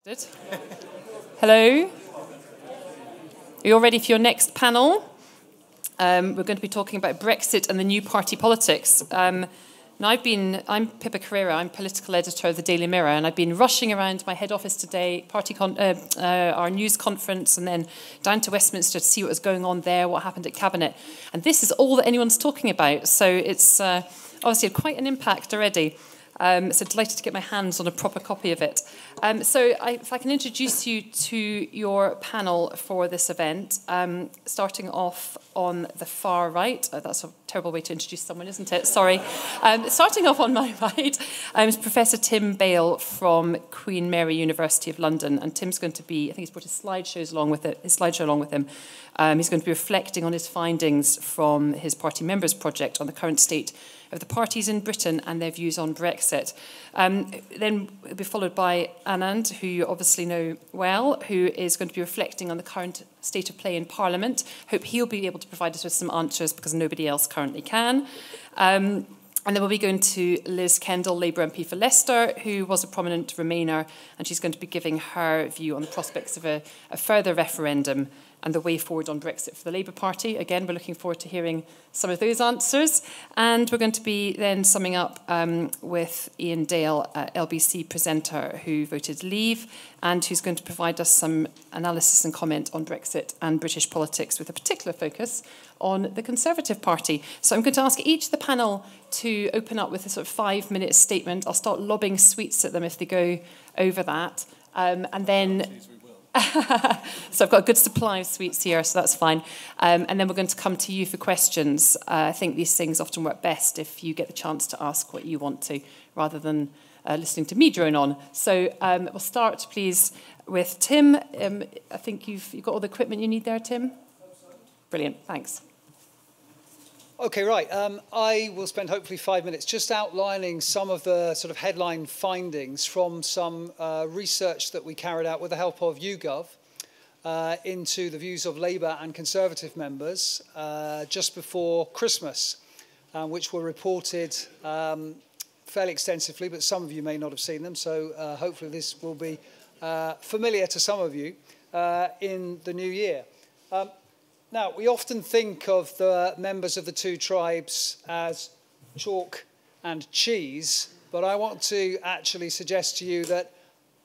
Good. Hello. Are you all ready for your next panel? We're going to be talking about Brexit and the new party politics. Now I'm Pippa Crerar, I'm political editor of the Daily Mirror, and I've been rushing around my head office today, our news conference, and then down to Westminster to see what was going on there, what happened at Cabinet. And this is all that anyone's talking about, so it's obviously had quite an impact already. So delighted to get my hands on a proper copy of it. If I can introduce you to your panel for this event, starting off on the far right. That's a terrible way to introduce someone, isn't it? Sorry. Starting off on my right is Professor Tim Bale from Queen Mary University of London. And Tim's going to be, I think he's brought his slideshow along with him. He's going to be reflecting on his findings from his party members project on the current state of the parties in Britain and their views on Brexit. Then it'll be followed by Anand, who you obviously know well, who is going to be reflecting on the current state of play in Parliament. Hope he'll be able to provide us with some answers because nobody else currently can. And then we'll be going to Liz Kendall, Labour MP for Leicester, who was a prominent Remainer, and she's going to be giving her view on the prospects of a further referendum and the way forward on Brexit for the Labour Party. Again, we're looking forward to hearing some of those answers. And we're going to be then summing up with Iain Dale, LBC presenter, who voted Leave, and who's going to provide us some analysis and comment on Brexit and British politics, with a particular focus on the Conservative Party. So I'm going to ask each of the panel to open up with a sort of 5-minute statement. I'll start lobbing sweets at them if they go over that. And then... So I've got a good supply of sweets here, so that's fine. And then we're going to come to you for questions. I think these things often work best if you get the chance to ask what you want to, rather than listening to me drone on. So we'll start, please, with Tim. I think you've got all the equipment you need there, Tim? Brilliant, thanks. Okay, right. I will spend hopefully 5 minutes just outlining some of the sort of headline findings from some research that we carried out with the help of YouGov into the views of Labour and Conservative members just before Christmas, which were reported fairly extensively, but some of you may not have seen them, so hopefully this will be familiar to some of you in the new year. Now, we often think of the members of the two tribes as chalk and cheese, but I want to actually suggest to you that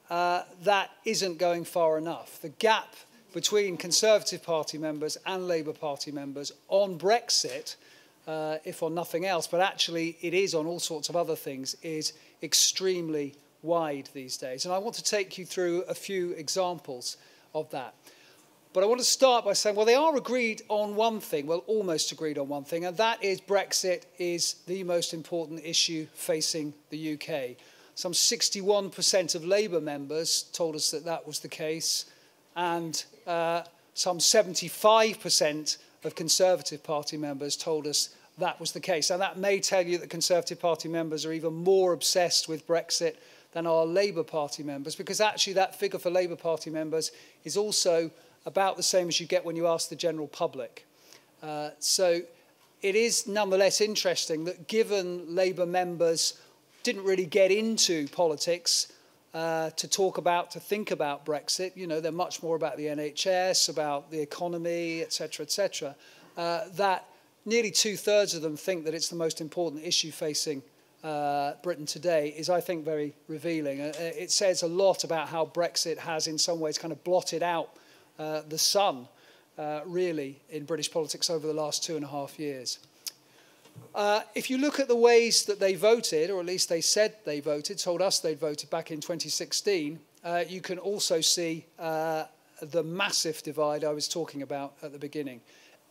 that isn't going far enough. The gap between Conservative Party members and Labour Party members on Brexit, if on nothing else, but actually it is on all sorts of other things, is extremely wide these days. And I want to take you through a few examples of that. But I want to start by saying, well, they are agreed on one thing, well, almost agreed on one thing, and that is Brexit is the most important issue facing the UK. Some 61% of Labour members told us that that was the case, and some 75% of Conservative Party members told us that was the case. And that may tell you that Conservative Party members are even more obsessed with Brexit than our Labour Party members, because actually that figure for Labour Party members is also about the same as you get when you ask the general public. So it is nonetheless interesting that given Labour members didn't really get into politics to think about Brexit, you know, they're much more about the NHS, about the economy, etc., that nearly 2/3 of them think that it's the most important issue facing Britain today is, I think, very revealing. It says a lot about how Brexit has in some ways kind of blotted out the sun, really, in British politics over the last 2.5 years. If you look at the ways that they voted, or at least they said they voted, told us they voted back in 2016, you can also see the massive divide I was talking about at the beginning.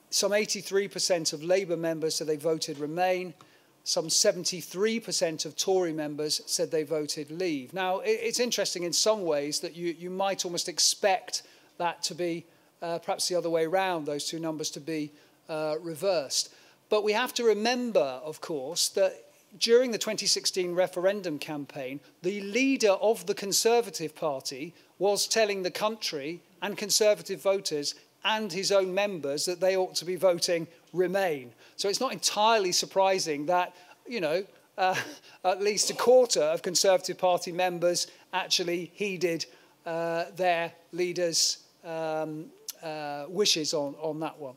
Some 83% of Labour members said they voted Remain. Some 73% of Tory members said they voted Leave. Now, it's interesting in some ways that you might almost expect that to be perhaps the other way around, those two numbers to be reversed. But we have to remember, of course, that during the 2016 referendum campaign, the leader of the Conservative Party was telling the country and Conservative voters and his own members that they ought to be voting Remain. So it's not entirely surprising that, you know, at least a quarter of Conservative Party members actually heeded their leaders' wishes on that one.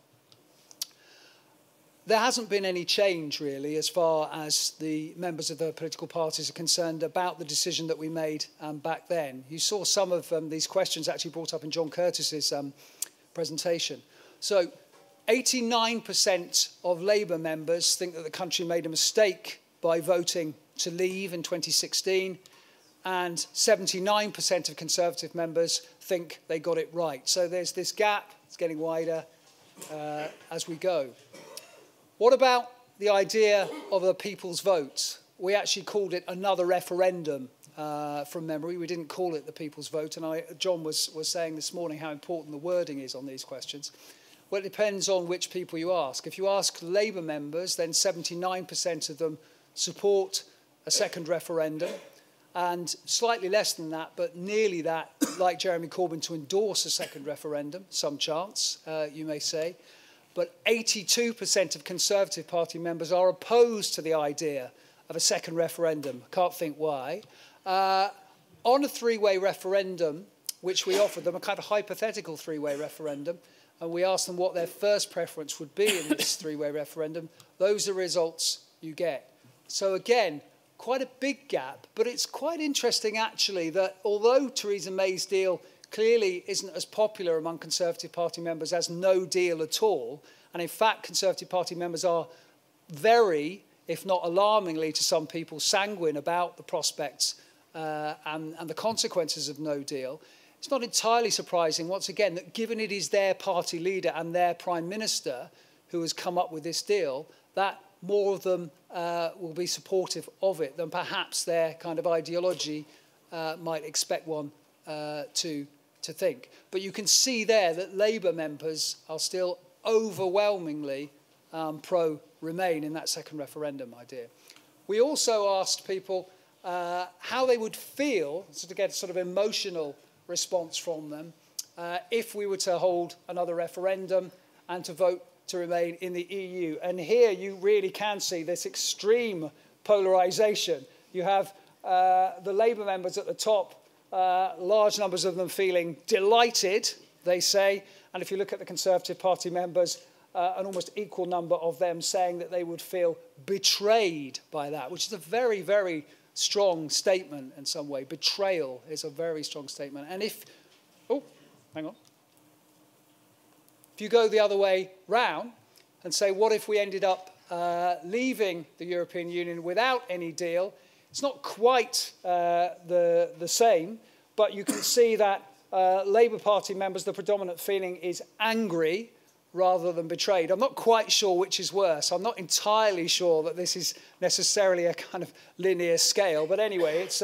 There hasn't been any change, really, as far as the members of the political parties are concerned about the decision that we made back then. You saw some of these questions actually brought up in John Curtis's presentation. So 89% of Labour members think that the country made a mistake by voting to leave in 2016, and 79% of Conservative members think they got it right. So there's this gap, it's getting wider as we go. What about the idea of a people's vote? We actually called it another referendum from memory. We didn't call it the people's vote. And John was saying this morning how important the wording is on these questions. Well, it depends on which people you ask. If you ask Labour members, then 79% of them support a second referendum. And slightly less than that, but nearly that, like Jeremy Corbyn, to endorse a second referendum, some chance, you may say. But 82% of Conservative Party members are opposed to the idea of a second referendum. Can't think why. On a three-way referendum, which we offered them, a kind of hypothetical three-way referendum, and we asked them what their first preference would be in this three-way referendum, those are results you get. So again, quite a big gap, but it's quite interesting actually that although Theresa May's deal clearly isn't as popular among Conservative Party members as no deal at all. And in fact, Conservative Party members are very, if not alarmingly to some people, sanguine about the prospects and the consequences of no deal. It's not entirely surprising, once again, that given it is their party leader and their Prime Minister who has come up with this deal, that more of them will be supportive of it than perhaps their kind of ideology might expect one to think. But you can see there that Labour members are still overwhelmingly pro-Remain in that second referendum idea. We also asked people how they would feel, so to get a sort of emotional response from them, if we were to hold another referendum and to vote to remain in the EU. And here you really can see this extreme polarisation. You have the Labour members at the top, large numbers of them feeling delighted, they say, and if you look at the Conservative Party members, an almost equal number of them saying that they would feel betrayed by that, which is a very, very strong statement in some way. Betrayal is a very strong statement. And if, oh, hang on. If you go the other way round and say, what if we ended up leaving the European Union without any deal? It's not quite the same, but you can see that Labour Party members, the predominant feeling is angry rather than betrayed. I'm not quite sure which is worse. I'm not entirely sure that this is necessarily a kind of linear scale. But anyway, it's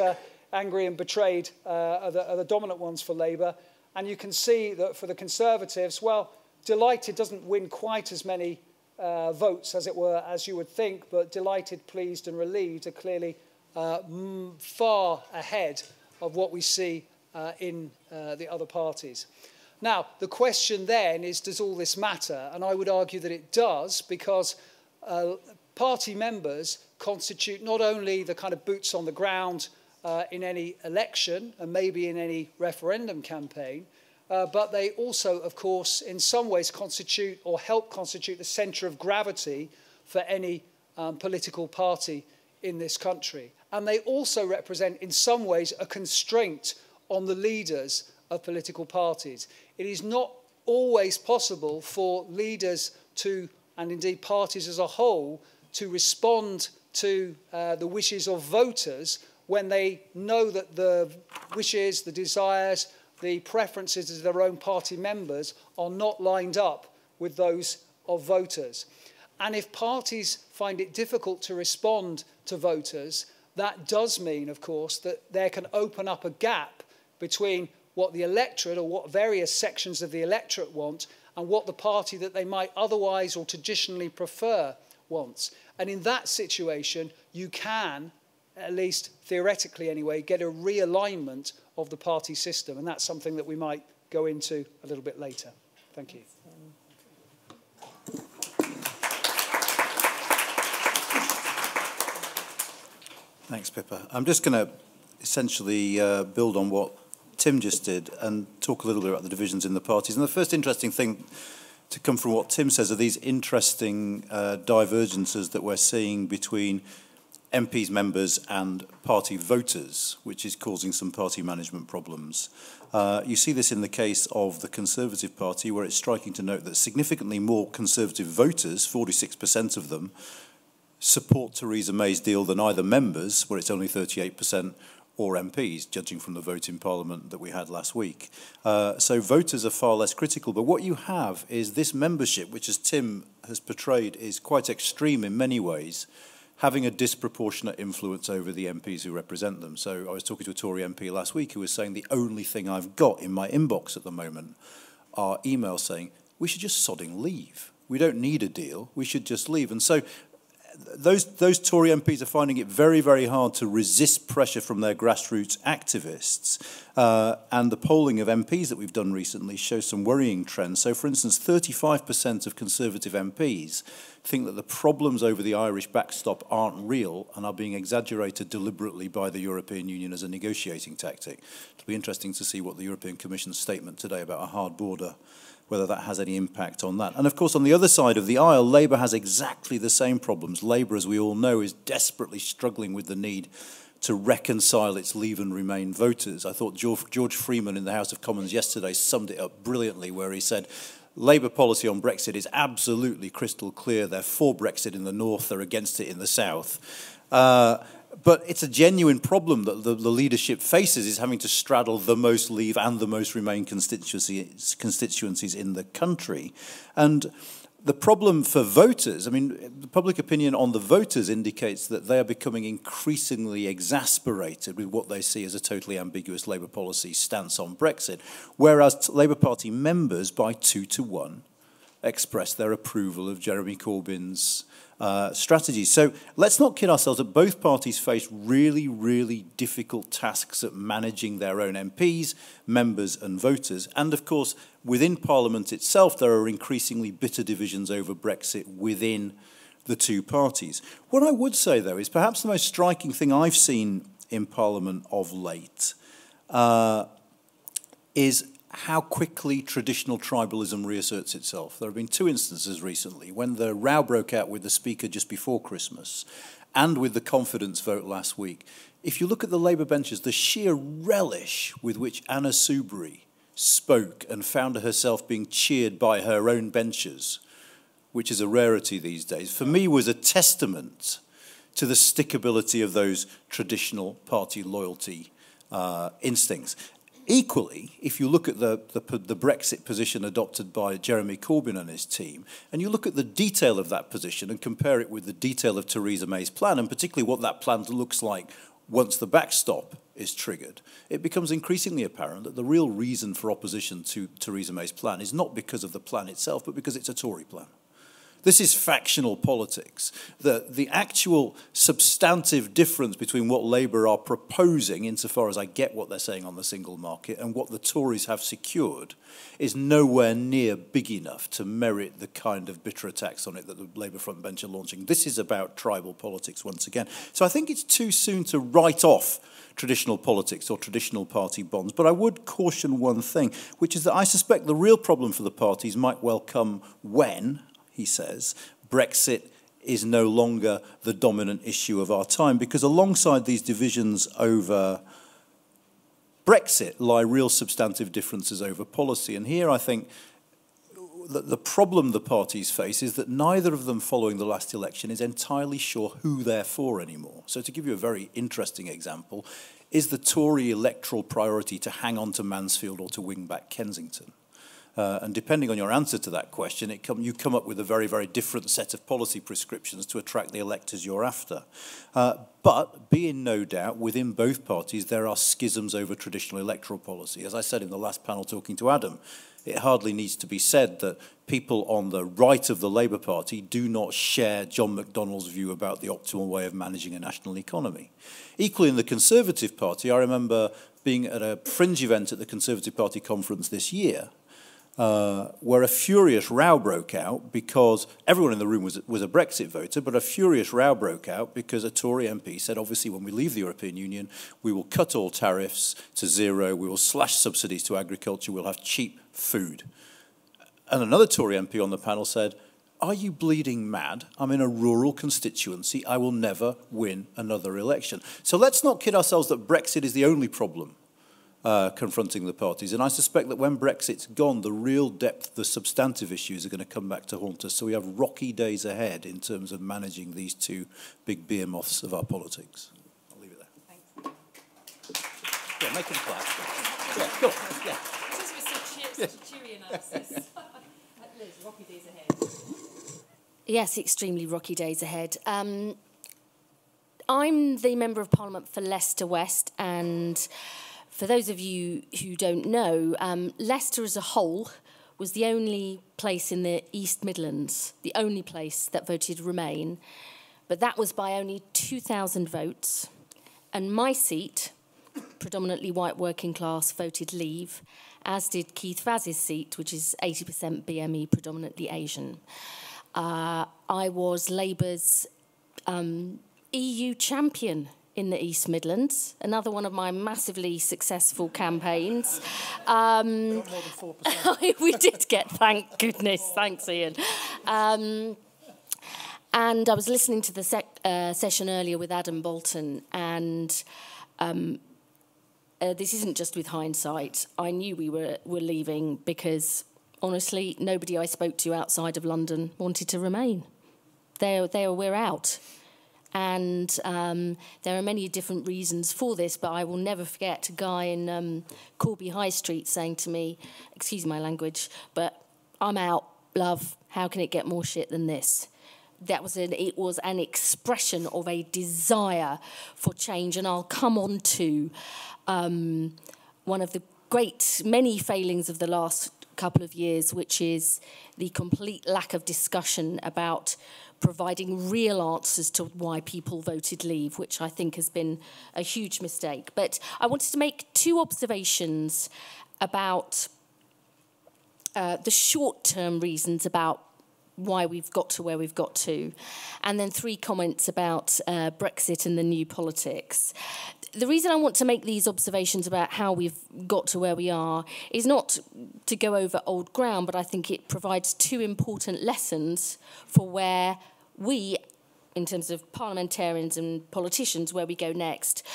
angry and betrayed are the dominant ones for Labour. And you can see that for the Conservatives, well, delighted doesn't win quite as many votes, as it were, as you would think. But delighted, pleased and relieved are clearly far ahead of what we see in the other parties. Now, the question then is, does all this matter? And I would argue that it does, because party members constitute not only the kind of boots on the ground in any election and maybe in any referendum campaign, but they also, of course, in some ways constitute or help constitute the centre of gravity for any political party in this country. And they also represent, in some ways, a constraint on the leaders of political parties. It is not always possible for leaders to, and indeed parties as a whole, to respond to the wishes of voters when they know that the wishes, the desires, the preferences of their own party members are not lined up with those of voters. And if parties find it difficult to respond to voters, that does mean, of course, that there can open up a gap between what the electorate or what various sections of the electorate want and what the party that they might otherwise or traditionally prefer wants. And in that situation, you can, at least theoretically anyway, get a realignment of the party system. And that's something that we might go into a little bit later. Thank you. Thanks, Pippa. I'm just going to essentially build on what Tim just did and talk a little bit about the divisions in the parties. And the first interesting thing to come from what Tim says are these interesting divergences that we're seeing between MPs, members and party voters, which is causing some party management problems. You see this in the case of the Conservative Party, where it's striking to note that significantly more Conservative voters, 46% of them, support Theresa May's deal than either members, where it's only 38%, or MPs, judging from the vote in Parliament that we had last week. So voters are far less critical. But what you have is this membership, which, as Tim has portrayed, is quite extreme in many ways, having a disproportionate influence over the MPs who represent them. So I was talking to a Tory MP last week who was saying the only thing I've got in my inbox at the moment are emails saying, we should just sodding leave. We don't need a deal. We should just leave. And so those Tory MPs are finding it very, very hard to resist pressure from their grassroots activists. And the polling of MPs that we've done recently shows some worrying trends. So, for instance, 35% of Conservative MPs think that the problems over the Irish backstop aren't real and are being exaggerated deliberately by the European Union as a negotiating tactic. It'll be interesting to see what the European Commission's statement today about a hard border, whether that has any impact on that. And of course, on the other side of the aisle, Labour has exactly the same problems. Labour, as we all know, is desperately struggling with the need to reconcile its Leave and Remain voters. I thought George Freeman in the House of Commons yesterday summed it up brilliantly, where he said, Labour policy on Brexit is absolutely crystal clear. They're for Brexit in the north, they're against it in the south. But it's a genuine problem that the leadership faces, is having to straddle the most Leave and the most Remain constituencies in the country. And the problem for voters, I mean, the public opinion on the voters indicates that they are becoming increasingly exasperated with what they see as a totally ambiguous Labour policy stance on Brexit, whereas Labour Party members, by 2-1, express their approval of Jeremy Corbyn's strategies. So let's not kid ourselves that both parties face really, really difficult tasks at managing their own MPs, members and voters. And of course, within Parliament itself, there are increasingly bitter divisions over Brexit within the two parties. What I would say, though, is perhaps the most striking thing I've seen in Parliament of late is how quickly traditional tribalism reasserts itself. There have been two instances recently, when the row broke out with the Speaker just before Christmas and with the confidence vote last week. If you look at the Labour benches, the sheer relish with which Anna Soubry spoke and found herself being cheered by her own benchers, which is a rarity these days, for me was a testament to the stickability of those traditional party loyalty instincts. Equally, if you look at the Brexit position adopted by Jeremy Corbyn and his team, and you look at the detail of that position and compare it with the detail of Theresa May's plan, and particularly what that plan looks like once the backstop is triggered, it becomes increasingly apparent that the real reason for opposition to Theresa May's plan is not because of the plan itself, but because it's a Tory plan. This is factional politics. The actual substantive difference between what Labour are proposing, insofar as I get what they're saying on the single market, and what the Tories have secured, is nowhere near big enough to merit the kind of bitter attacks on it that the Labour front bench are launching. This is about tribal politics once again. So I think it's too soon to write off traditional politics or traditional party bonds. But I would caution one thing, which is that I suspect the real problem for the parties might well come when, he says, Brexit is no longer the dominant issue of our time, because alongside these divisions over Brexit lie real substantive differences over policy. And here I think that the problem the parties face is that neither of them following the last election is entirely sure who they're for anymore. So to give you a very interesting example, is the Tory electoral priority to hang on to Mansfield or to wing back Kensington? And depending on your answer to that question, you come up with a very, very different set of policy prescriptions to attract the electors you're after. But be in no doubt, within both parties, there are schisms over traditional electoral policy. As I said in the last panel talking to Adam, it hardly needs to be said that people on the right of the Labour Party do not share John McDonnell's view about the optimal way of managing a national economy. Equally, in the Conservative Party, I remember being at a fringe event at the Conservative Party conference this year, where a furious row broke out because everyone in the room was a Brexit voter, but a furious row broke out because a Tory MP said, obviously, when we leave the European Union, we will cut all tariffs to zero, we will slash subsidies to agriculture, we'll have cheap food. And another Tory MP on the panel said, are you bleeding mad? I'm in a rural constituency, I will never win another election. So let's not kid ourselves that Brexit is the only problem confronting the parties. And I suspect that when Brexit's gone, the real depth, the substantive issues are going to come back to haunt us. So we have rocky days ahead in terms of managing these two big behemoths of our politics. I'll leave it there. Thanks. Yeah, make them clap. Yeah, go on. Yeah. Such a cheery analysis. Liz, rocky days ahead. Yes, extremely rocky days ahead. I'm the Member of Parliament for Leicester West, and for those of you who don't know, Leicester as a whole was the only place in the East Midlands, the only place that voted Remain, but that was by only 2,000 votes. And my seat, predominantly white working class, voted Leave, as did Keith Vaz's seat, which is 80% BME, predominantly Asian. I was Labour's EU champion in the East Midlands, another one of my massively successful campaigns. Got more than 4%. We did get, thank goodness, thanks Iain. And I was listening to the session earlier with Adam Bolton, and this isn't just with hindsight. I knew we were leaving because, honestly, nobody I spoke to outside of London wanted to Remain. We're out. And there are many different reasons for this, but I will never forget a guy in Corby High Street saying to me, excuse my language, but I'm out, love, how can it get more shit than this? It was an expression of a desire for change, and I'll come on to one of the many failings of the last couple of years, which is the complete lack of discussion about providing real answers to why people voted Leave, which I think has been a huge mistake. But I wanted to make two observations about the short-term reasons about why we've got to where we've got to, and then three comments about Brexit and the new politics. The reason I want to make these observations about how we've got to where we are is not to go over old ground, but I think it provides two important lessons for where we, in terms of parliamentarians and politicians, where we go next.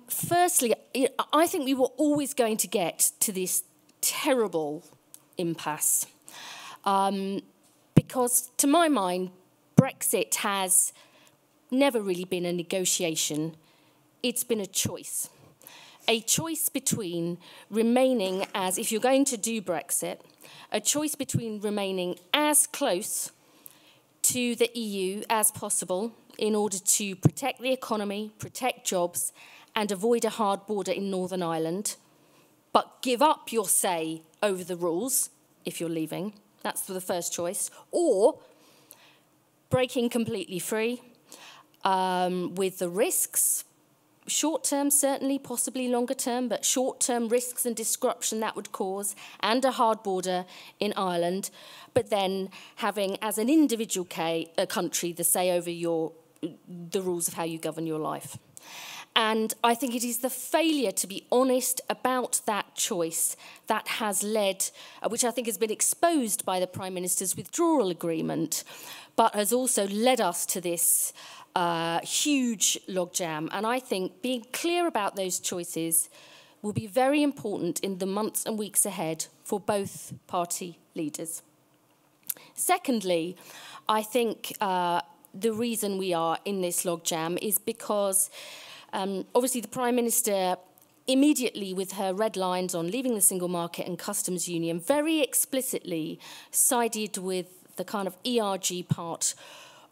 Firstly, I think we were always going to get to this terrible impasse. Because, to my mind, Brexit has never really been a negotiation. It's been a choice between remaining as, if you're going to do Brexit, a choice between remaining as close to the EU as possible in order to protect the economy, protect jobs, and avoid a hard border in Northern Ireland, but give up your say over the rules if you're leaving. That's the first choice. Or breaking completely free with the risks, short-term certainly, possibly longer-term, but short-term risks and disruption that would cause, and a hard border in Ireland, but then having, as an individual country, the say over the rules of how you govern your life. And I think it is the failure to be honest about that choice that has led, which I think has been exposed by the Prime Minister's withdrawal agreement, but has also led us to this huge logjam. And I think being clear about those choices will be very important in the months and weeks ahead for both party leaders. Secondly, I think the reason we are in this logjam is because obviously the Prime Minister, immediately with her red lines on leaving the single market and customs union, very explicitly sided with the kind of ERG part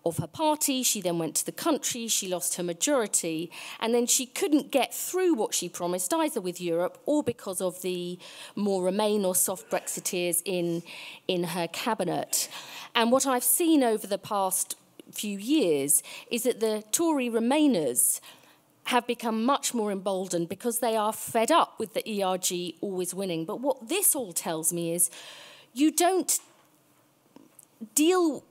of her party. She then went to the country, she lost her majority, and then she couldn't get through what she promised, either with Europe or because of the more Remain or soft Brexiteers in her cabinet. And what I've seen over the past few years is that the Tory Remainers have become much more emboldened because they are fed up with the ERG always winning. But what this all tells me is you don't deal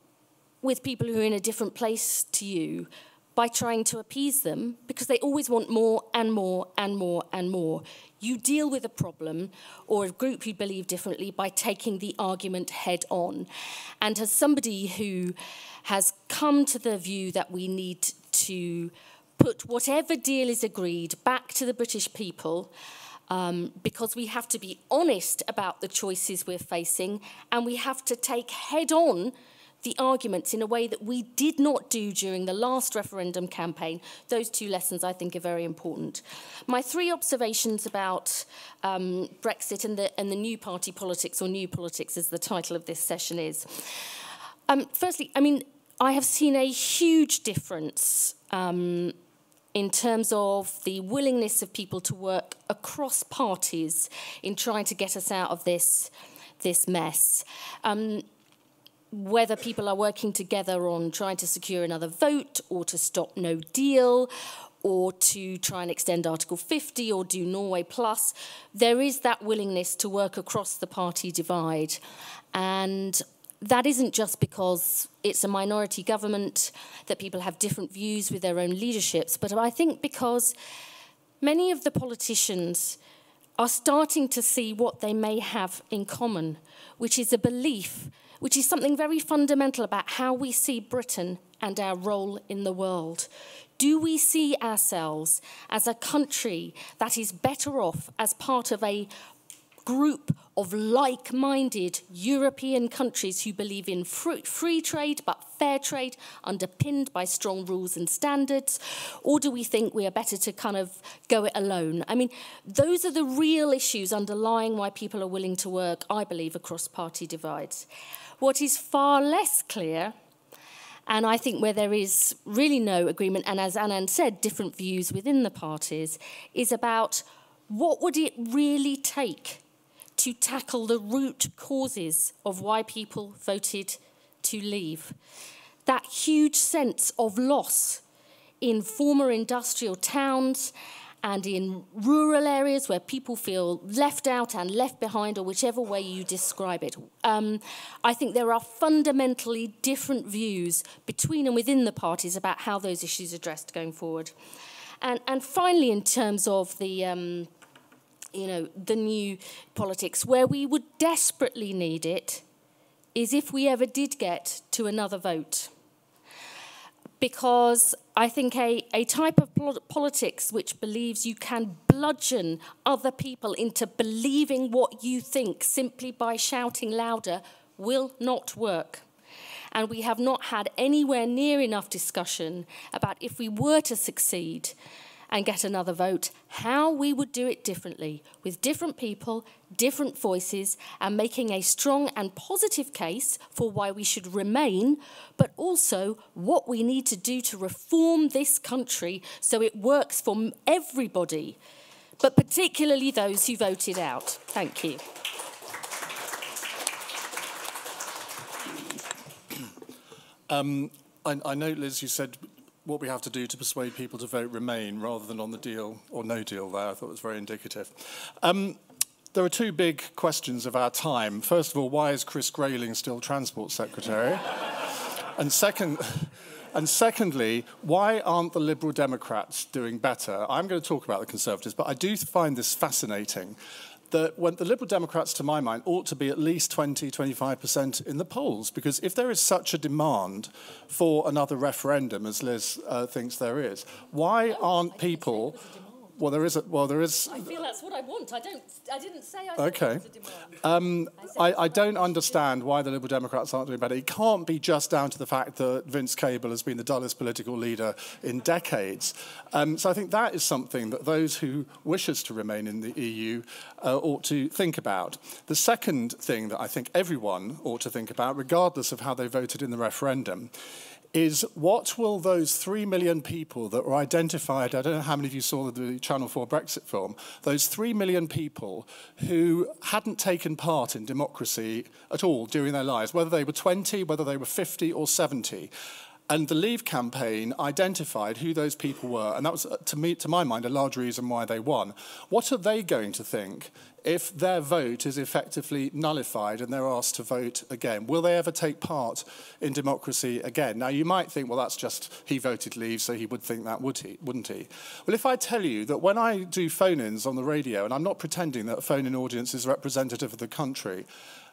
with people who are in a different place to you by trying to appease them, because they always want more and more and more and more. You deal with a problem or a group who believe differently by taking the argument head on. And as somebody who has come to the view that we need to put whatever deal is agreed back to the British people, because we have to be honest about the choices we're facing, and we have to take head on the arguments in a way that we did not do during the last referendum campaign. Those two lessons, I think, are very important. My three observations about Brexit and the new party politics, or new politics as the title of this session is. Firstly, I mean, I have seen a huge difference in terms of the willingness of people to work across parties in trying to get us out of this mess. Whether people are working together on trying to secure another vote, or to stop no deal, or to try and extend Article 50 or do Norway Plus, there is that willingness to work across the party divide. And that isn't just because it's a minority government, that people have different views with their own leaderships, but I think because many of the politicians are starting to see what they may have in common, which is a belief, which is something very fundamental about how we see Britain and our role in the world. Do we see ourselves as a country that is better off as part of a group of like-minded European countries who believe in free trade but fair trade, underpinned by strong rules and standards? Or do we think we are better to kind of go it alone? I mean, those are the real issues underlying why people are willing to work, I believe, across party divides. What is far less clear, and I think where there is really no agreement, and as Anand said, different views within the parties, is about what would it really take to tackle the root causes of why people voted to leave. That huge sense of loss in former industrial towns and in rural areas where people feel left out and left behind, or whichever way you describe it. I think there are fundamentally different views between and within the parties about how those issues are addressed going forward. And finally, in terms of the the new politics, where we would desperately need it is if we ever did get to another vote. Because I think a type of politics which believes you can bludgeon other people into believing what you think simply by shouting louder will not work. And we have not had anywhere near enough discussion about, if we were to succeed and get another vote, how we would do it differently, with different people, different voices, and making a strong and positive case for why we should remain, but also what we need to do to reform this country so it works for everybody, but particularly those who voted out. Thank you. I know, Liz, you said what we have to do to persuade people to vote Remain rather than on the deal or no deal there. I thought it was very indicative. There are two big questions of our time. First of all, why is Chris Grayling still Transport Secretary? and secondly, why aren't the Liberal Democrats doing better? I'm going to talk about the Conservatives, but I do find this fascinating. That when the Liberal Democrats, to my mind, ought to be at least 20, 25% in the polls, because if there is such a demand for another referendum, as Liz thinks there is, why aren't people... Well, there is. I feel that's what I want. I didn't say I okay. There was a demand. I don't understand why the Liberal Democrats aren't doing better. It can't be just down to the fact that Vince Cable has been the dullest political leader in decades. So I think that is something that those who wish us to remain in the EU ought to think about. The second thing that I think everyone ought to think about, regardless of how they voted in the referendum, is what will those 3 million people that were identified, I don't know how many of you saw the Channel 4 Brexit film, those 3 million people who hadn't taken part in democracy at all during their lives, whether they were 20, whether they were 50 or 70, And the Leave campaign identified who those people were, and that was, to my mind, a large reason why they won. What are they going to think if their vote is effectively nullified and they're asked to vote again? Will they ever take part in democracy again? Now, you might think, well, that's just he voted Leave, so he would think that, wouldn't he? Well, if I tell you that when I do phone-ins on the radio, and I'm not pretending that a phone-in audience is representative of the country,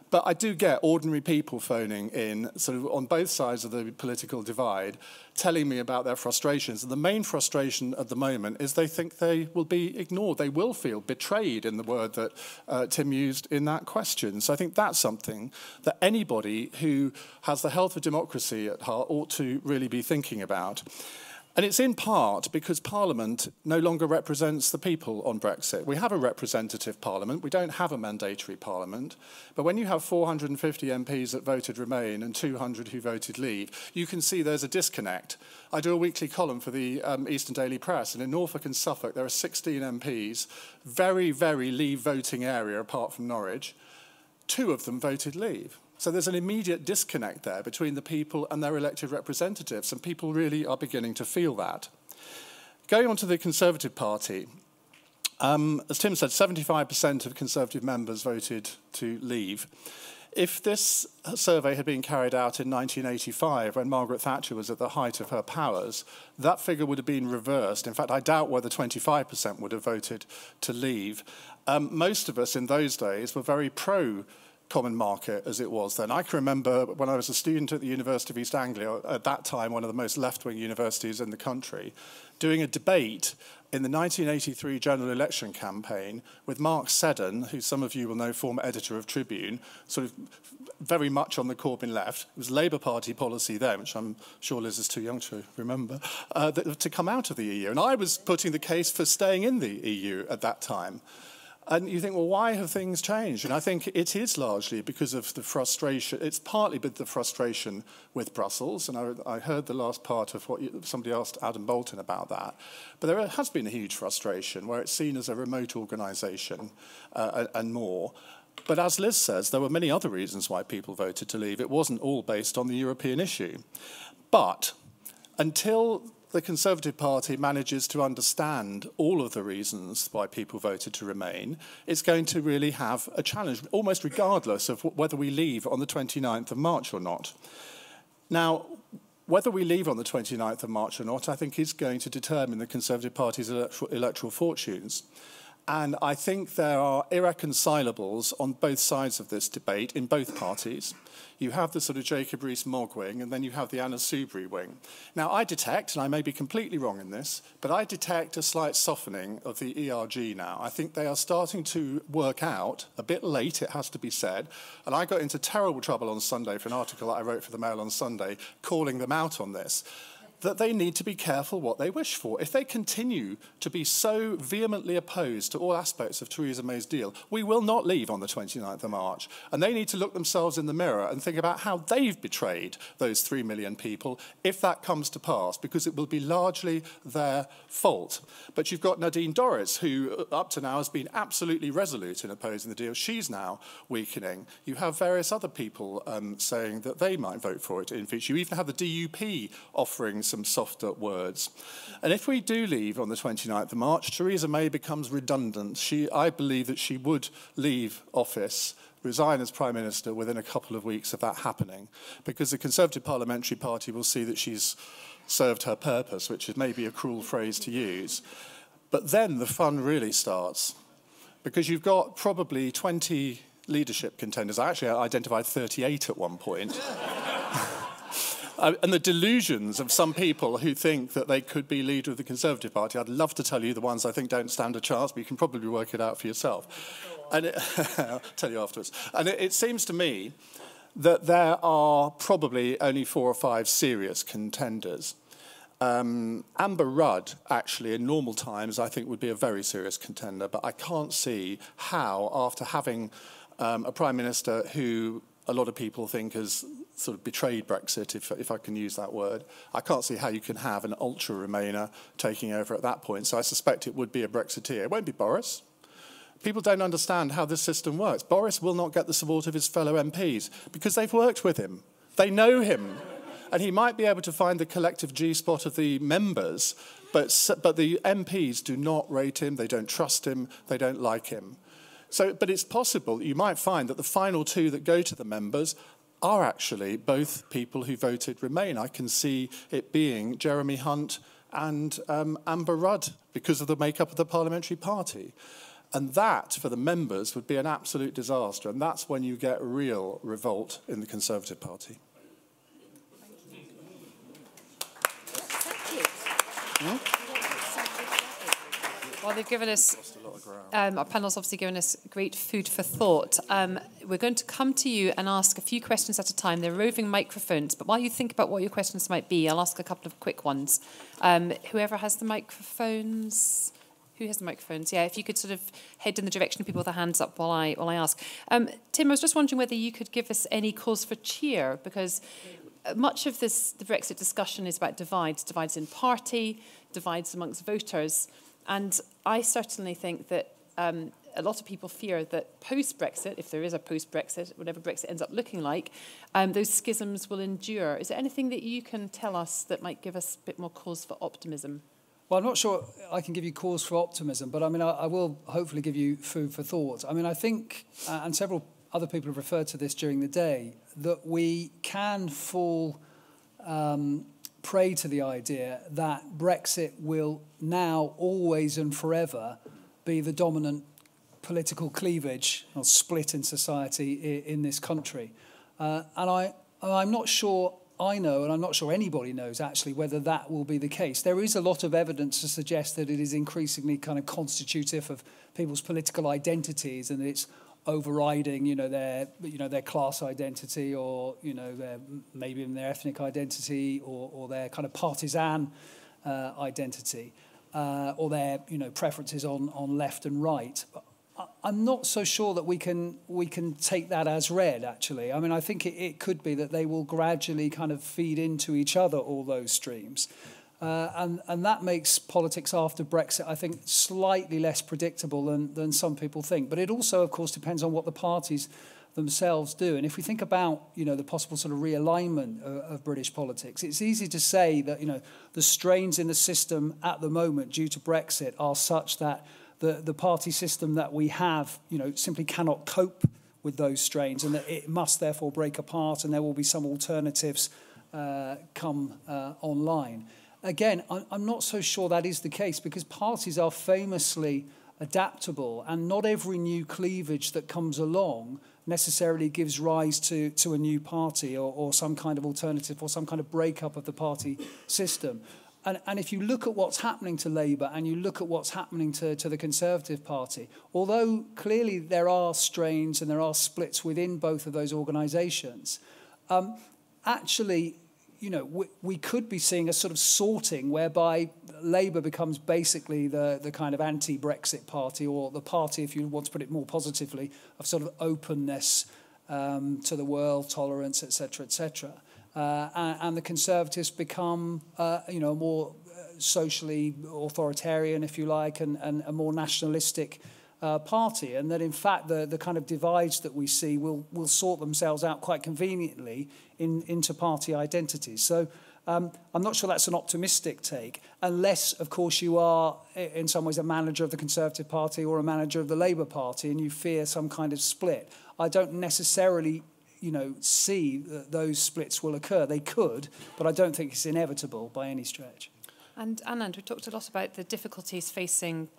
but I do get ordinary people phoning in, sort of on both sides of the political divide, telling me about their frustrations. And the main frustration at the moment is they think they will be ignored. They will feel betrayed, in the word that Tim used in that question. So I think that's something that anybody who has the health of democracy at heart ought to really be thinking about. And it's in part because Parliament no longer represents the people on Brexit. We have a representative Parliament. We don't have a mandatory Parliament. But when you have 450 MPs that voted Remain and 200 who voted Leave, you can see there's a disconnect. I do a weekly column for the Eastern Daily Press, and in Norfolk and Suffolk there are 16 MPs, very, very Leave voting area apart from Norwich. 2 of them voted Leave. So there's an immediate disconnect there between the people and their elected representatives, and people really are beginning to feel that. Going on to the Conservative Party, as Tim said, 75% of Conservative members voted to leave. If this survey had been carried out in 1985, when Margaret Thatcher was at the height of her powers, that figure would have been reversed. In fact, I doubt whether 25% would have voted to leave. Most of us in those days were very pro common market as it was then. I can remember when I was a student at the University of East Anglia, at that time one of the most left-wing universities in the country, doing a debate in the 1983 general election campaign with Mark Seddon, who some of you will know, former editor of Tribune, sort of very much on the Corbyn left. It was Labour Party policy then, which I'm sure Liz is too young to remember, to come out of the EU. And I was putting the case for staying in the EU at that time. And you think, well, why have things changed? And I think it is largely because of the frustration. It's partly with the frustration with Brussels, and I heard the last part of what somebody asked Adam Bolton about that. But there has been a huge frustration where it's seen as a remote organisation and more. But as Liz says, there were many other reasons why people voted to leave. It wasn't all based on the European issue. But until the Conservative Party manages to understand all of the reasons why people voted to remain, it's going to really have a challenge, almost regardless of whether we leave on the 29th of March or not. Now, whether we leave on the 29th of March or not, I think is going to determine the Conservative Party's electoral fortunes. And I think there are irreconcilables on both sides of this debate in both parties. You have the sort of Jacob Rees-Mogg wing, and then you have the Anna Soubry wing. Now, I detect, and I may be completely wrong in this, but I detect a slight softening of the ERG now. I think they are starting to work out, a bit late, it has to be said, and I got into terrible trouble on Sunday for an article that I wrote for the Mail on Sunday, calling them out on this, that they need to be careful what they wish for. If they continue to be so vehemently opposed to all aspects of Theresa May's deal, we will not leave on the 29th of March. And they need to look themselves in the mirror and think about how they've betrayed those 3 million people if that comes to pass, because it will be largely their fault. But you've got Nadine Dorries, who up to now has been absolutely resolute in opposing the deal. She's now weakening. You have various other people saying that they might vote for it in future. You even have the DUP offering some softer words. And if we do leave on the 29th of March, Theresa May becomes redundant. I believe that she would leave office, resign as Prime Minister within a couple of weeks of that happening, because the Conservative Parliamentary Party will see that she's served her purpose, which is maybe a cruel phrase to use. But then the fun really starts, because you've got probably 20 leadership contenders. I actually identified 38 at one point. And the delusions of some people who think that they could be leader of the Conservative Party, I'd love to tell you the ones I think don't stand a chance, but you can probably work it out for yourself. And I'll tell you afterwards. And it seems to me that there are probably only 4 or 5 serious contenders. Amber Rudd, actually, in normal times, I think would be a very serious contender, but I can't see how, after having a Prime Minister who a lot of people think has sort of betrayed Brexit, if I can use that word, I can't see how you can have an ultra-Remainer taking over at that point. So I suspect it would be a Brexiteer. It won't be Boris. People don't understand how this system works. Boris will not get the support of his fellow MPs because they've worked with him. They know him. And he might be able to find the collective G-spot of the members, but the MPs do not rate him, they don't trust him, they don't like him. So, but it's possible, you might find that the final two that go to the members are actually both people who voted Remain. I can see it being Jeremy Hunt and Amber Rudd because of the makeup of the parliamentary party. And that, for the members, would be an absolute disaster. And that's when you get real revolt in the Conservative Party. Well, they've given us, our panel's obviously given us great food for thought. We're going to come to you and ask a few questions at a time. They're roving microphones, but while you think about what your questions might be, I'll ask a couple of quick ones. Whoever has the microphones... Who has the microphones? Yeah, if you could sort of head in the direction of people with their hands up while I ask. Tim, I was just wondering whether you could give us any cause for cheer, because much of the Brexit discussion is about divides in party, divides amongst voters. And I certainly think that a lot of people fear that post-Brexit, if there is a post-Brexit, whatever Brexit ends up looking like, those schisms will endure. Is there anything that you can tell us that might give us a bit more cause for optimism? Well, I'm not sure I can give you cause for optimism, but I mean, I will hopefully give you food for thought. I mean, I think, and several other people have referred to this during the day, that we can fall prey to the idea that Brexit will now, always and forever, be the dominant political cleavage or split in society in this country. And I'm not sure I know, and I'm not sure anybody knows actually, whether that will be the case. There is a lot of evidence to suggest that it is increasingly kind of constitutive of people's political identities, and it's overriding, their class identity, or maybe even their ethnic identity, or their kind of partisan identity, or their preferences on left and right. I'm not so sure that we can take that as read, actually. I mean, I think it could be that they will gradually kind of feed into each other, all those streams. And that makes politics after Brexit, I think, slightly less predictable than some people think. But it also, of course, depends on what the parties themselves do. And if we think about, the possible sort of realignment of British politics, it's easy to say that, the strains in the system at the moment due to Brexit are such that the party system that we have, simply cannot cope with those strains, and that it must therefore break apart, and there will be some alternatives come online. Again, I'm not so sure that is the case, because parties are famously adaptable, and not every new cleavage that comes along necessarily gives rise to a new party or some kind of alternative or some kind of breakup of the party system. And if you look at what's happening to Labour and you look at what's happening to the Conservative Party, although clearly there are strains and there are splits within both of those organisations, actually, we could be seeing a sort of sorting whereby Labour becomes basically the kind of anti-Brexit party, or the party, if you want to put it more positively, of sort of openness to the world, tolerance, etc., etc. And the Conservatives become, more socially authoritarian, if you like, and a more nationalistic party. And that, in fact, the kind of divides that we see will sort themselves out quite conveniently into party identities. So I'm not sure that's an optimistic take, unless, of course, you are, in some ways, a manager of the Conservative Party or a manager of the Labour Party, and you fear some kind of split. I don't necessarily see that those splits will occur. They could, but I don't think it's inevitable by any stretch. And Anand, we talked a lot about the difficulties facing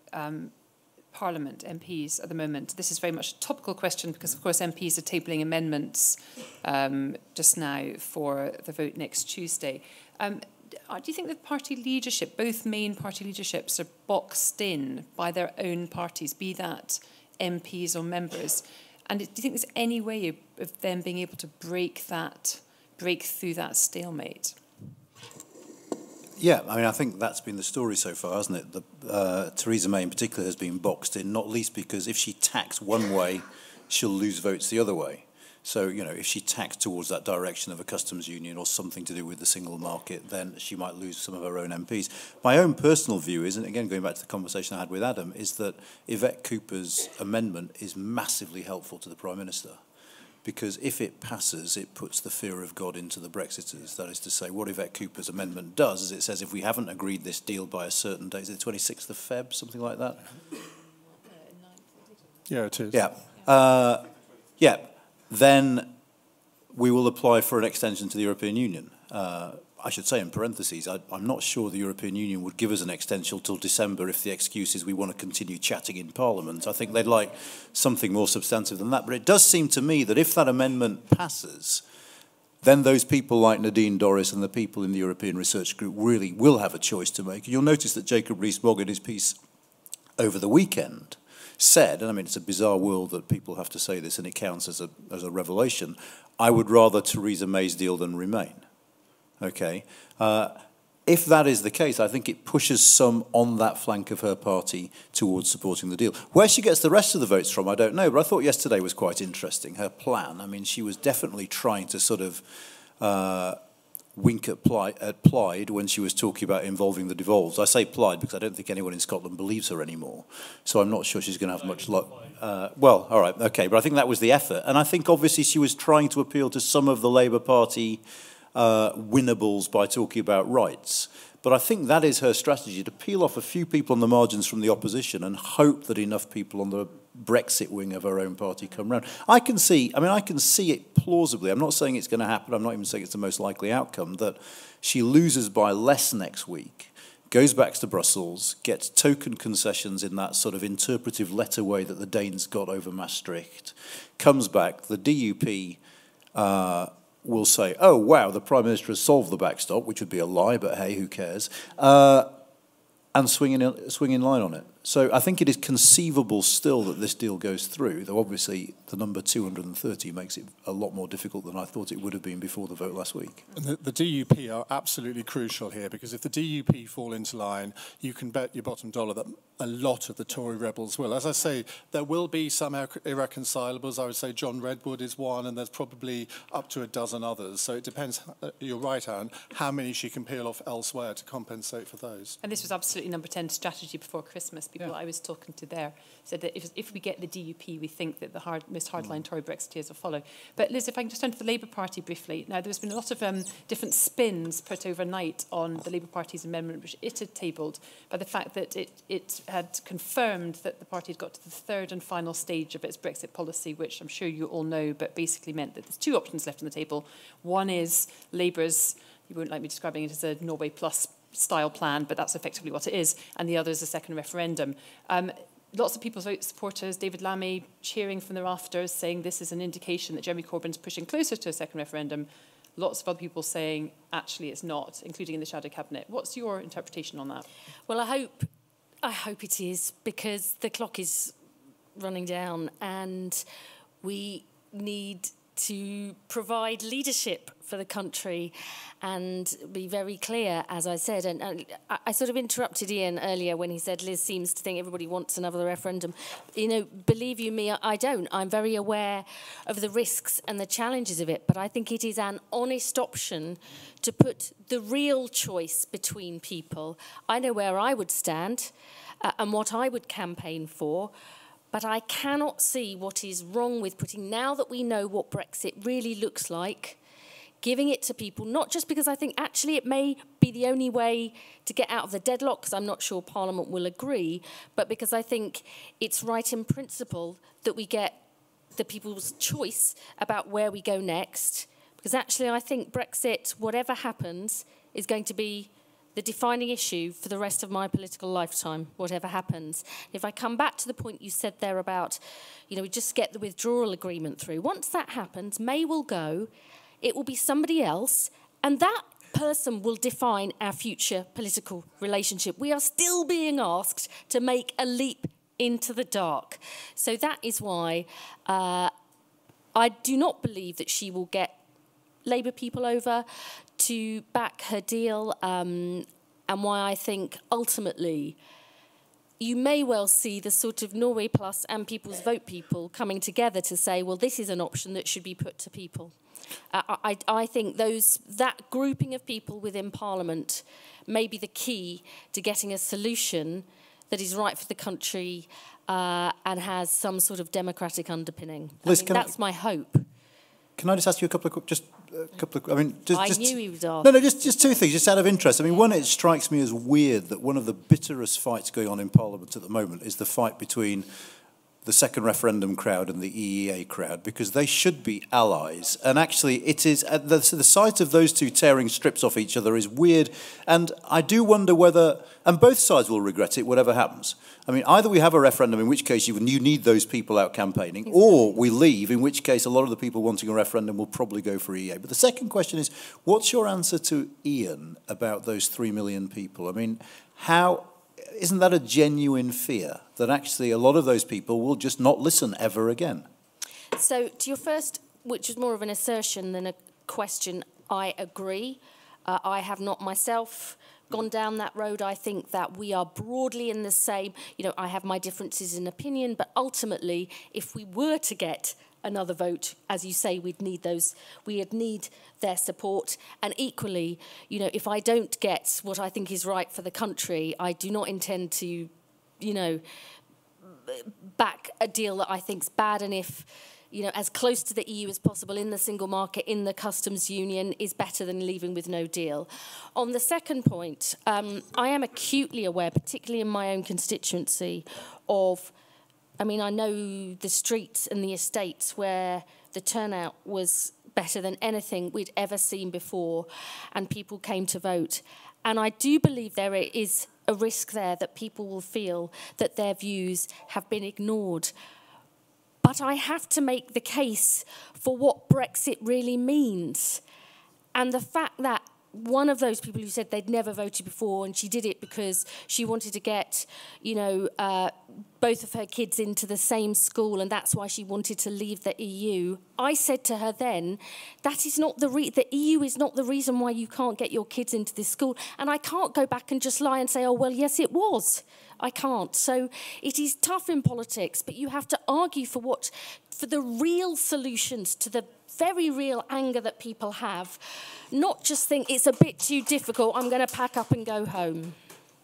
Parliament MPs at the moment. This is very much a topical question because, of course, MPs are tabling amendments just now for the vote next Tuesday. Do you think that party leadership, both main party leaderships, are boxed in by their own parties, be that MPs or members? And do you think there's any way of them being able to break through that stalemate? Yeah, I mean, I think that's been the story so far, hasn't it? Theresa May in particular has been boxed in, not least because if she tacks one way, she'll lose votes the other way. So, if she tacks towards that direction of a customs union or something to do with the single market, then she might lose some of her own MPs. My own personal view is, and again, going back to the conversation I had with Adam, is that Yvette Cooper's amendment is massively helpful to the Prime Minister. because if it passes, it puts the fear of God into the Brexiters. That is to say, what Yvette Cooper's amendment does is it says if we haven't agreed this deal by a certain date, is it 26th of Feb, something like that? Yeah, it is. Yeah. Then we will apply for an extension to the European Union. I should say in parentheses, I'm not sure the European Union would give us an extension till December if the excuse is we want to continue chatting in Parliament. I think they'd like something more substantive than that. But it does seem to me that if that amendment passes, then those people like Nadine Dorries and the people in the European Research Group really will have a choice to make. You'll notice that Jacob Rees-Mogg in his piece over the weekend said, and I mean it's a bizarre world that people have to say this and it counts as a revelation, I would rather Theresa May's deal than Remain. Okay, if that is the case, I think it pushes some on that flank of her party towards supporting the deal. Where she gets the rest of the votes from, I don't know, but I thought yesterday was quite interesting, her plan. I mean, she was definitely trying to sort of wink at Plaid when she was talking about involving the devolves. I say Plaid because I don't think anyone in Scotland believes her anymore, so I'm not sure she's going to have much luck. Well, all right, okay, but I think that was the effort. And I think obviously she was trying to appeal to some of the Labour Party winnables by talking about rights. But I think that is her strategy, to peel off a few people on the margins from the opposition and hope that enough people on the Brexit wing of her own party come round. I can see it plausibly. I'm not saying it's going to happen. I'm not even saying it's the most likely outcome, that she loses by less next week, goes back to Brussels, gets token concessions in that sort of interpretive letter way that the Danes got over Maastricht, comes back, the DUP will say, oh, wow, the Prime Minister has solved the backstop, which would be a lie, but hey, who cares, and swing in line on it. So I think it is conceivable still that this deal goes through, though obviously the number 230 makes it a lot more difficult than I thought it would have been before the vote last week. And the DUP are absolutely crucial here, because if the DUP fall into line, you can bet your bottom dollar that a lot of the Tory rebels will. As I say, there will be some irreconcilables. I would say John Redwood is one, and there's probably up to a dozen others. So it depends, you're right, Anne, how many she can peel off elsewhere to compensate for those. And this was absolutely number 10 strategy before Christmas. People I was talking to there said that if we get the DUP, we think that the most hardline Tory Brexiteers will follow. But Liz, if I can just turn to the Labour Party briefly. Now, there's been a lot of different spins put overnight on the Labour Party's amendment, which it had tabled, by the fact that it had confirmed that the party had got to the third and final stage of its Brexit policy, which I'm sure you all know, but basically meant that there's two options left on the table. One is Labour's, you won't like me describing it as a Norway Plus style plan, but that's effectively what it is, and the other is a second referendum. Lots of people's vote supporters, David Lammy, cheering from the rafters, saying this is an indication that Jeremy Corbyn's pushing closer to a second referendum. Lots of other people saying, actually, it's not, including in the shadow cabinet. What's your interpretation on that? Well, I hope it is, because the clock is running down and we need to provide leadership for the country and be very clear, as I said. And I sort of interrupted Iain earlier when he said Liz seems to think everybody wants another referendum. You know, believe you me, I don't. I'm very aware of the risks and the challenges of it, but I think it is an honest option to put the real choice between people. I know where I would stand and what I would campaign for, but I cannot see what is wrong with putting, now that we know what Brexit really looks like, giving it to people, not just because I think actually it may be the only way to get out of the deadlock, because I'm not sure Parliament will agree, but because I think it's right in principle that we get the people's choice about where we go next. Because actually I think Brexit, whatever happens, is going to be the defining issue for the rest of my political lifetime, whatever happens. If I come back to the point you said there about, you know, we just get the withdrawal agreement through. Once that happens, May will go, it will be somebody else, and that person will define our future political relationship. We are still being asked to make a leap into the dark. So that is why I do not believe that she will get Labour people over to back her deal, and why I think ultimately you may well see the sort of Norway Plus and People's Vote people coming together to say, well, this is an option that should be put to people. I think that grouping of people within Parliament may be the key to getting a solution that is right for the country and has some sort of democratic underpinning. Liz, that's my hope. Can I just ask you a couple of I mean, I knew he would ask. No, just two things, just out of interest. I mean, one, it strikes me as weird that one of the bitterest fights going on in Parliament at the moment is the fight between the second referendum crowd and the EEA crowd, because they should be allies. And actually, it is the sight of those two tearing strips off each other is weird. And I do wonder whether, and both sides will regret it, whatever happens. I mean, either we have a referendum, in which case you need those people out campaigning, or we leave, in which case a lot of the people wanting a referendum will probably go for EEA. But the second question is, what's your answer to Iain about those 3 million people? I mean, isn't that a genuine fear that actually a lot of those people will just not listen ever again? So to your first, which was more of an assertion than a question, I agree. I have not myself gone down that road. I think that we are broadly in the same, I have my differences in opinion, but ultimately, if we were to get another vote, as you say, we'd need their support. And equally, if I don't get what I think is right for the country, I do not intend to, back a deal that I think's bad. And if, as close to the EU as possible in the single market, in the customs union, is better than leaving with no deal. On the second point, I am acutely aware, particularly in my own constituency, I know the streets and the estates where the turnout was better than anything we'd ever seen before, and people came to vote. And I do believe there is a risk there that people will feel that their views have been ignored. But I have to make the case for what Brexit really means. And the fact that one of those people who said they'd never voted before, and she did it because she wanted to get, both of her kids into the same school, and that's why she wanted to leave the EU. I said to her then, that is not the EU is not the reason why you can't get your kids into this school. And I can't go back and just lie and say, oh, well, yes, it was. I can't. So it is tough in politics, but you have to argue for the real solutions to the very real anger that people have, not just think it's a bit too difficult, I'm going to pack up and go home.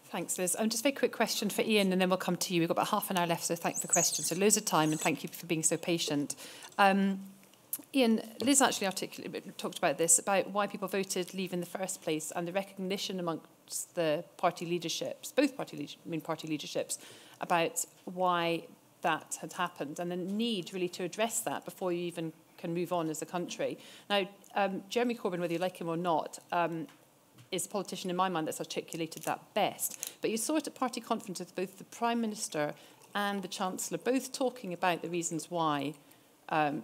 Thanks, Liz. Just a very quick question for Iain, and then we'll come to you. We've got about half an hour left, so thanks for questions. So loads of time, and thank you for being so patient. Iain, Liz actually talked about this, about why people voted leave in the first place, and the recognition amongst the party leaderships, both party leaderships, about why that had happened, and the need really to address that before you even can move on as a country. Now, Jeremy Corbyn, whether you like him or not, is a politician in my mind that's articulated that best. But you saw it at party conferences, both the Prime Minister and the Chancellor, both talking about the reasons why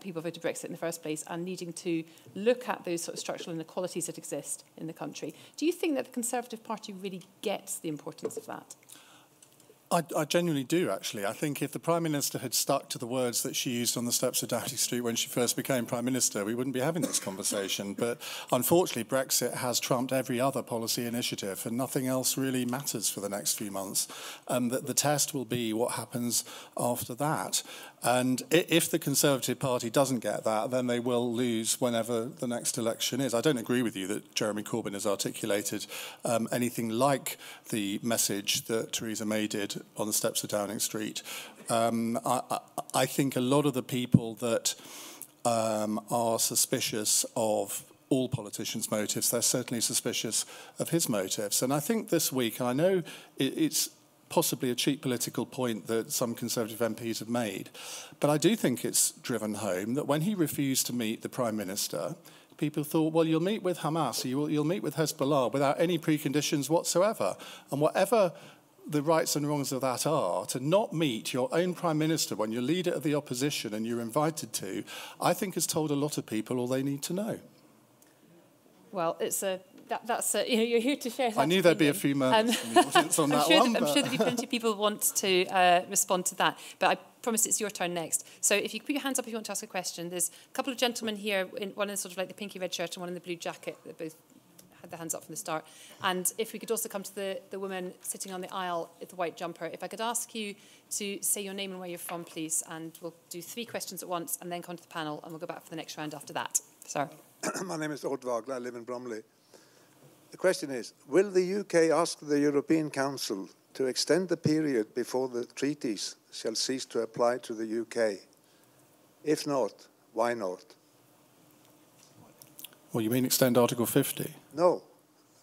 people voted Brexit in the first place and needing to look at those sort of structural inequalities that exist in the country. Do you think that the Conservative Party really gets the importance of that? I genuinely do, actually. I think if the Prime Minister had stuck to the words that she used on the steps of Downing Street when she first became Prime Minister, we wouldn't be having this conversation. But unfortunately, Brexit has trumped every other policy initiative, and nothing else really matters for the next few months. The test will be what happens after that. And if the Conservative Party doesn't get that, then they will lose whenever the next election is. I don't agree with you that Jeremy Corbyn has articulated anything like the message that Theresa May did on the steps of Downing Street. I think a lot of the people that are suspicious of all politicians' motives, they're certainly suspicious of his motives. And I think this week, and I know it's possibly a cheap political point that some Conservative MPs have made, but I do think it's driven home that when he refused to meet the Prime Minister, people thought, well, you'll meet with Hamas, you'll meet with Hezbollah without any preconditions whatsoever. And whatever the rights and wrongs of that are, to not meet your own Prime Minister when you're leader of the opposition and you're invited to, I think has told a lot of people all they need to know. Well, you're here to share that. I knew there'd be a few moments from the audience on that one. I'm sure there'll be plenty of people who want to respond to that. But I promise it's your turn next. So if you put your hands up if you want to ask a question. There's a couple of gentlemen here, one in sort of like the pinky red shirt and one in the blue jacket, that both had their hands up from the start. And if we could also come to the woman sitting on the aisle with the white jumper. If I could ask you to say your name and where you're from, please. And we'll do 3 questions at once and then come to the panel, and we'll go back for the next round after that. Sir. My name is Odd Wagler. I live in Bromley. The question is, will the UK ask the European Council to extend the period before the treaties shall cease to apply to the UK? If not, why not? Well, you mean extend Article 50? No,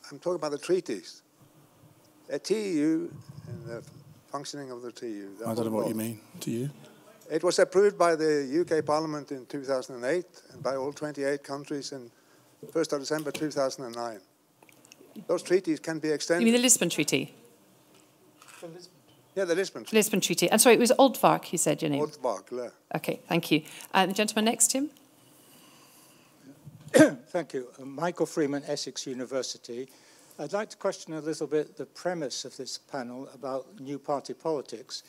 I'm talking about the treaties. A TEU and the functioning of the TEU. I don't know what you mean. Do you? It was approved by the UK Parliament in 2008 and by all 28 countries in 1st of December 2009. Those treaties can be extended. You mean the Lisbon Treaty? Yeah, the Lisbon Treaty. Lisbon Treaty. And sorry, it was Oldvark, you said your name? Oldvark, yeah. Okay, thank you. The gentleman next to him. Thank you. Michael Freeman, Essex University. I'd like to question a little bit the premise of this panel about new party politics.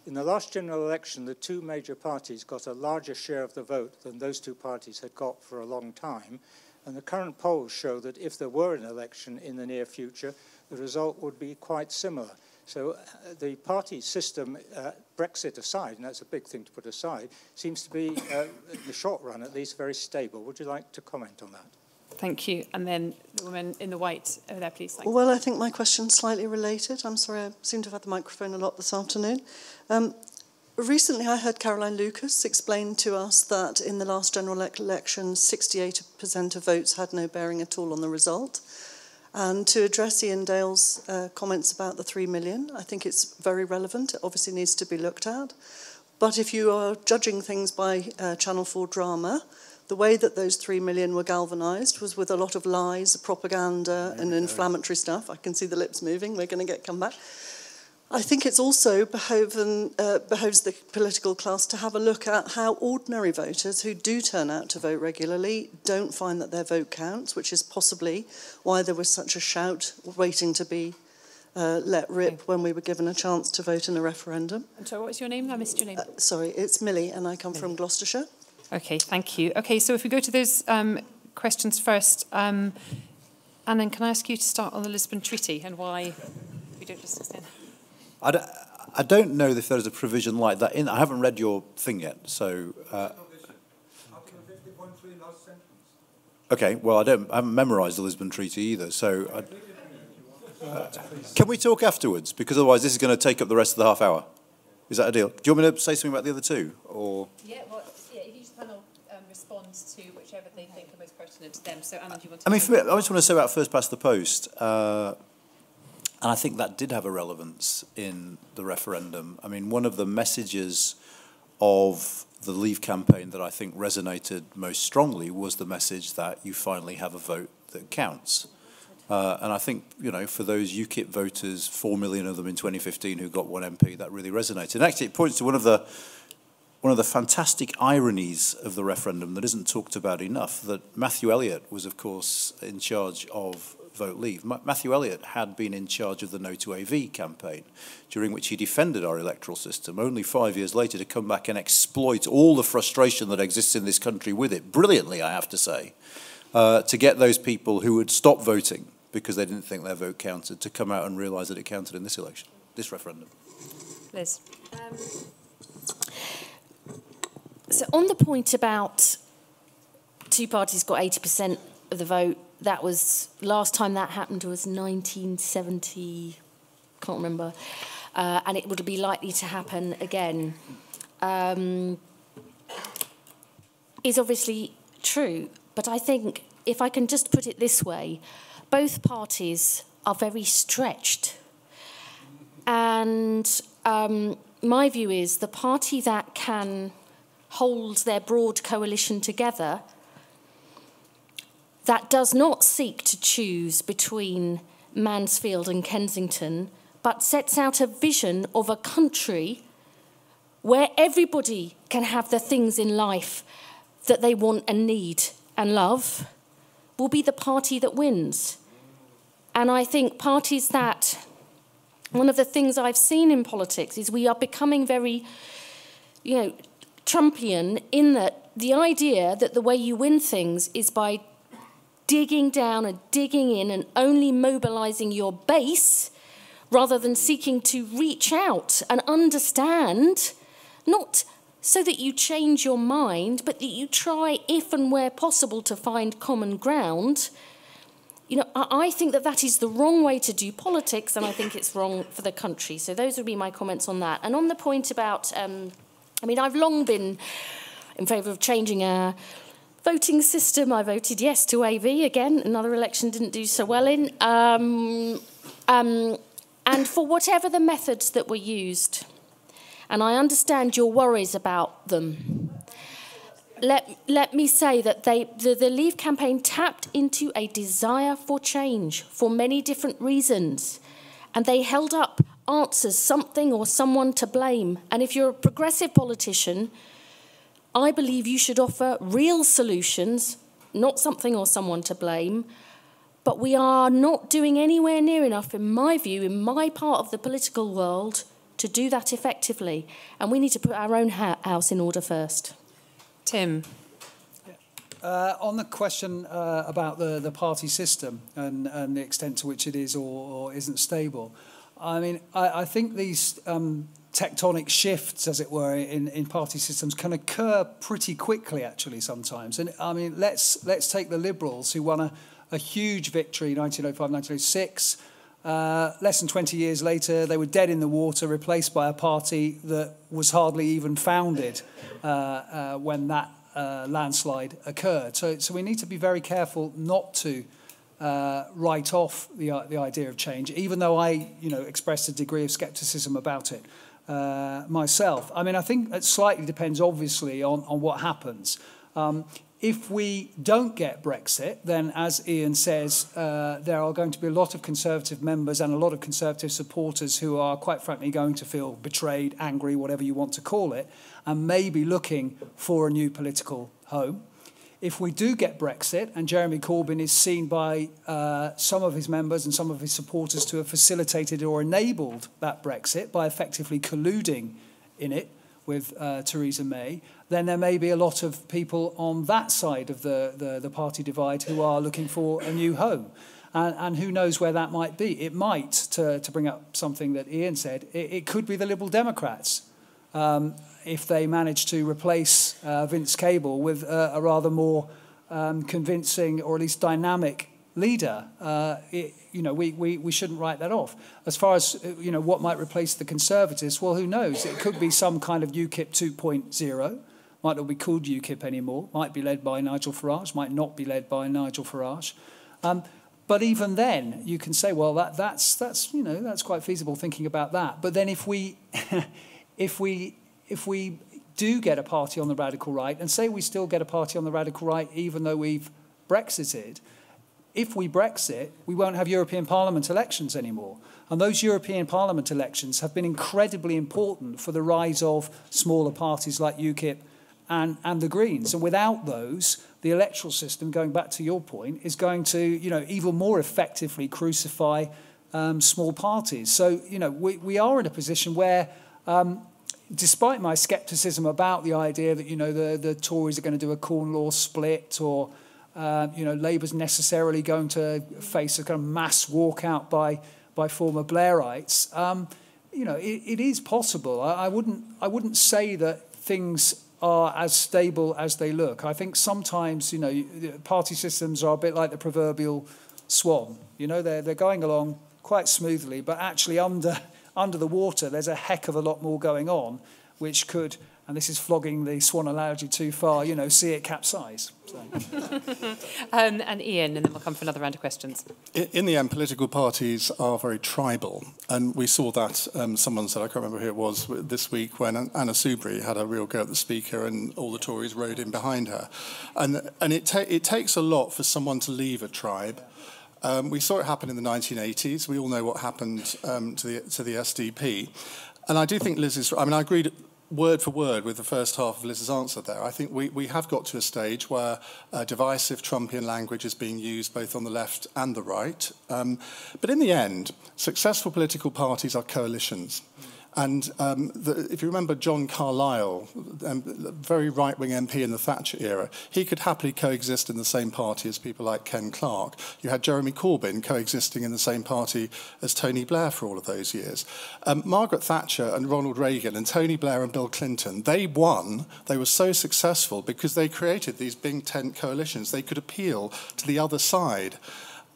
In the last general election, the two major parties got a larger share of the vote than those two parties had got for a long time. And the current polls show that if there were an election in the near future, the result would be quite similar. So the party system, Brexit aside, and that's a big thing to put aside, seems to be, in the short run at least, very stable. Would you like to comment on that? Thank you. And then the woman in the white over there, please. Thanks. Well, I think my question's slightly related. I'm sorry, I seem to have had the microphone a lot this afternoon. Recently, I heard Caroline Lucas explain to us that in the last general election, 68% of votes had no bearing at all on the result. And to address Iain Dale's comments about the 3 million, I think it's very relevant. It obviously needs to be looked at. But if you are judging things by Channel 4 drama, the way that those 3 million were galvanised was with a lot of lies, propaganda and inflammatory stuff. I can see the lips moving. We're going to come back. I think it's also behoves the political class to have a look at how ordinary voters who do turn out to vote regularly don't find that their vote counts, which is possibly why there was such a shout waiting to be let rip when we were given a chance to vote in a referendum. And so what was your name? I missed your name. Sorry, it's Millie, and I come from Gloucestershire. Okay, thank you. Okay, so if we go to those questions first, Anand, can I ask you to start on the Lisbon Treaty and why we don't just extend? I don't know if there's a provision like that in. I haven't read your thing yet, so. Okay, well, I haven't memorised the Lisbon Treaty either, so. Can we talk afterwards? Because otherwise, this is going to take up the rest of the half hour. Is that a deal? Do you want me to say something about the other two, or? Yeah, well, if each panel responds to whichever they think are most pertinent to them. So, Anand, do you want to? I mean, for me, I just want to say about first past the post. And I think that did have a relevance in the referendum. I mean, one of the messages of the Leave campaign that I think resonated most strongly was the message that you finally have a vote that counts. And I think, you know, for those UKIP voters, 4 million of them in 2015 who got one MP, that really resonated. And actually, it points to one of the fantastic ironies of the referendum that isn't talked about enough, that Matthew Elliott was, of course, in charge of Vote Leave. Matthew Elliott had been in charge of the No to AV campaign, during which he defended our electoral system, only 5 years later to come back and exploit all the frustration that exists in this country with it, brilliantly, I have to say, to get those people who would stop voting because they didn't think their vote counted to come out and realise that it counted in this election, this referendum. Liz. So on the point about two parties got 80% of the vote, that was, last time that happened was 1970, can't remember, and it would be likely to happen again, is obviously true. But I think, if I can just put it this way, both parties are very stretched. And my view is the party that can hold their broad coalition together, that does not seek to choose between Mansfield and Kensington, but sets out a vision of a country where everybody can have the things in life that they want and need and love, will be the party that wins. And I think parties that, one of the things I've seen in politics is we are becoming very, Trumpian, in that the idea that the way you win things is by digging down and digging in and only mobilising your base rather than seeking to reach out and understand, not so that you change your mind, but that you try, if and where possible, to find common ground. I think that is the wrong way to do politics, and I think it's wrong for the country. So those would be my comments on that. And on the point about, I've long been in favour of changing our voting system, I voted yes to AV again. Another election didn't do so well in. And for whatever the methods that were used, and I understand your worries about them, let me say that the Leave campaign tapped into a desire for change for many different reasons, and they held up answers, something or someone to blame. And if you're a progressive politician, I believe you should offer real solutions, not something or someone to blame. But we are not doing anywhere near enough, in my view, in my part of the political world, to do that effectively. And we need to put our own house in order first. Tim. On the question about the party system and the extent to which it is or isn't stable, I mean, I think these tectonic shifts, as it were, in party systems can occur pretty quickly, actually, sometimes. And I mean, let's take the Liberals, who won a huge victory in 1905, 1906. Less than 20 years later, they were dead in the water, replaced by a party that was hardly even founded when that landslide occurred. So we need to be very careful not to write off the idea of change, even though I expressed a degree of scepticism about it myself. I mean, I think it slightly depends, obviously, on what happens. If we don't get Brexit, then, as Iain says, there are going to be a lot of Conservative members and a lot of Conservative supporters who are, quite frankly, going to feel betrayed, angry, whatever you want to call it, and maybe looking for a new political home. If we do get Brexit, and Jeremy Corbyn is seen by some of his members and some of his supporters to have facilitated or enabled that Brexit by effectively colluding in it with Theresa May, then there may be a lot of people on that side of the party divide who are looking for a new home. And who knows where that might be. It might, to bring up something that Iain said, it could be the Liberal Democrats. If they manage to replace Vince Cable with a rather more convincing or at least dynamic leader, we shouldn't write that off. As far as what might replace the Conservatives, well, who knows? It could be some kind of UKIP 2.0. Might not be called UKIP anymore. Might be led by Nigel Farage. Might not be led by Nigel Farage. But even then, you can say, well, that's quite feasible thinking about that. But then if we do get a party on the radical right, and say we still get a party on the radical right even though we've Brexited, if we Brexit, we won't have European Parliament elections anymore. And those European Parliament elections have been incredibly important for the rise of smaller parties like UKIP and the Greens. And without those, the electoral system, going back to your point, is going to even more effectively crucify small parties. So we are in a position where despite my scepticism about the idea that the Tories are going to do a Corn Law split, or Labour's necessarily going to face a kind of mass walkout by former Blairites, it is possible. I wouldn't say that things are as stable as they look. I think sometimes party systems are a bit like the proverbial swan. They're going along quite smoothly, but actually under the water, there's a heck of a lot more going on, which could, and this is flogging the swan analogy too far, see it capsize. So. And Iain, and then we'll come for another round of questions. In the end, political parties are very tribal, and we saw that, someone said, I can't remember who it was, this week when Anna Soubry had a real go at the Speaker and all the Tories rode in behind her. And it takes a lot for someone to leave a tribe. We saw it happen in the 1980s. We all know what happened to the SDP. And I do think Liz is... I agreed word for word with the first half of Liz's answer there. I think we have got to a stage where divisive Trumpian language is being used both on the left and the right. But in the end, successful political parties are coalitions. And if you remember John Carlyle, very right-wing MP in the Thatcher era, he could happily coexist in the same party as people like Ken Clarke. You had Jeremy Corbyn coexisting in the same party as Tony Blair for all of those years. Margaret Thatcher and Ronald Reagan and Tony Blair and Bill Clinton, they won. They were so successful because they created these big tent coalitions. They could appeal to the other side.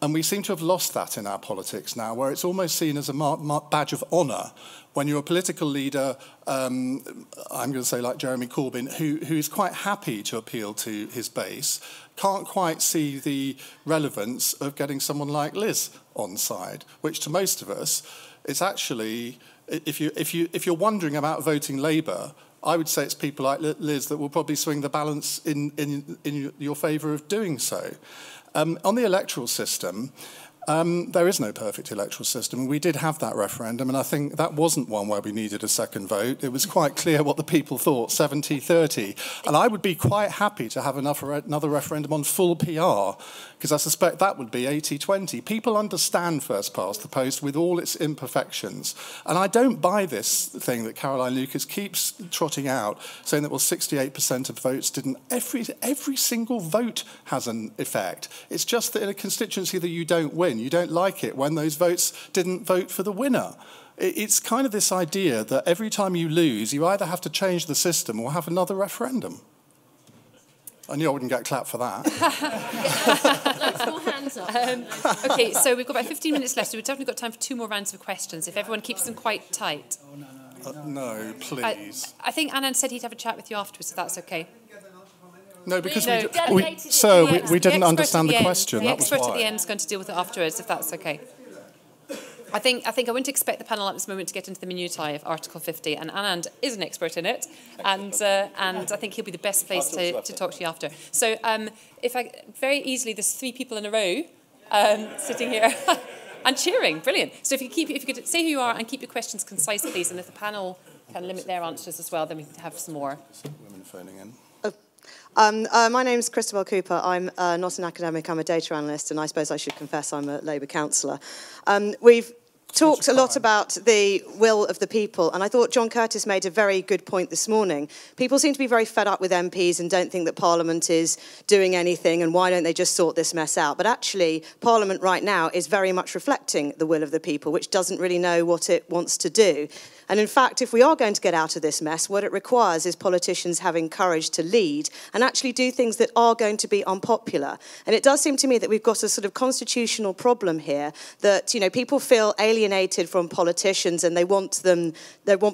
And we seem to have lost that in our politics now, where it's almost seen as a badge of honour when you're a political leader, I'm going to say like Jeremy Corbyn, who is quite happy to appeal to his base, can't quite see the relevance of getting someone like Liz on side, which to most of us, it's actually, if you're wondering about voting Labour, I would say it's people like Liz that will probably swing the balance in your favour of doing so. On the electoral system, there is no perfect electoral system. We did have that referendum, and I think that wasn't one where we needed a second vote. It was quite clear what the people thought, 70-30. And I would be quite happy to have another referendum on full PR, because I suspect that would be 80-20. People understand first past the post with all its imperfections. And I don't buy this thing that Caroline Lucas keeps trotting out, saying that, well, 68% of votes didn't. Every single vote has an effect. It's just that in a constituency that you don't win, you don't like it when those votes didn't vote for the winner. It's kind of this idea that every time you lose, you either have to change the system or have another referendum. I knew I wouldn't get clapped for that. More hands up. Okay, so we've got about 15 minutes left, so we've definitely got time for 2 more rounds of questions, if everyone keeps them quite tight. No, please. I think Anand said he'd have a chat with you afterwards, if that's okay. No, because No. we didn't understand the question. The expert at the end is going to deal with it afterwards, if that's okay. I think I wouldn't expect the panel at this moment to get into the minutiae of Article 50, and Anand is an expert in it, and I think he'll be the best place to talk to you after. So if I very easily, there's 3 people in a row sitting here and cheering, brilliant. So if you could say who you are and keep your questions concise, please, and if the panel can limit their answers as well, then we can have some more. Women phoning in. My name's Christabel Cooper. I'm not an academic, I'm a data analyst, and I suppose I should confess I'm a Labour councillor. We've talked a lot about the will of the people, and I thought John Curtis made a very good point this morning. People seem to be very fed up with MPs and don't think that Parliament is doing anything, and why don't they just sort this mess out? But actually, Parliament right now is very much reflecting the will of the people, which doesn't really know what it wants to do. And in fact, if we are going to get out of this mess, what it requires is politicians having courage to lead and actually do things that are going to be unpopular. And it does seem to me that we've got a sort of constitutional problem here that, you know, people feel alienated from politicians and they want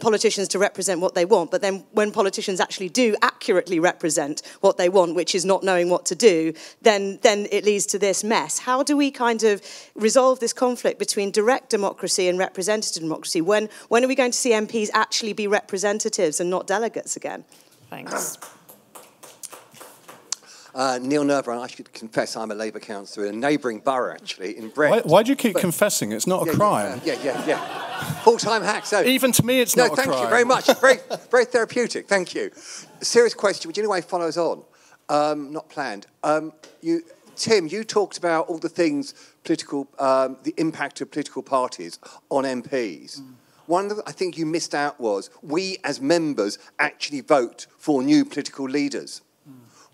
politicians to represent what they want. But then when politicians actually do accurately represent what they want, which is not knowing what to do, then it leads to this mess. How do we kind of resolve this conflict between direct democracy and representative democracy? When are we going to see MPs actually be representatives and not delegates again? Thanks. Neil Nerver, I should confess I'm a Labour councillor in a neighbouring borough, actually, in Brent. Why do you keep confessing? It's not a crime. Yeah. Full-time hack. So. Even to me, it's not a crime. No, thank you very much. Very therapeutic. Thank you. Serious question, which anyway follows on. Not planned. Tim, you talked about all the things, the impact of political parties on MPs. One that I think you missed out was we as members actually vote for new political leaders.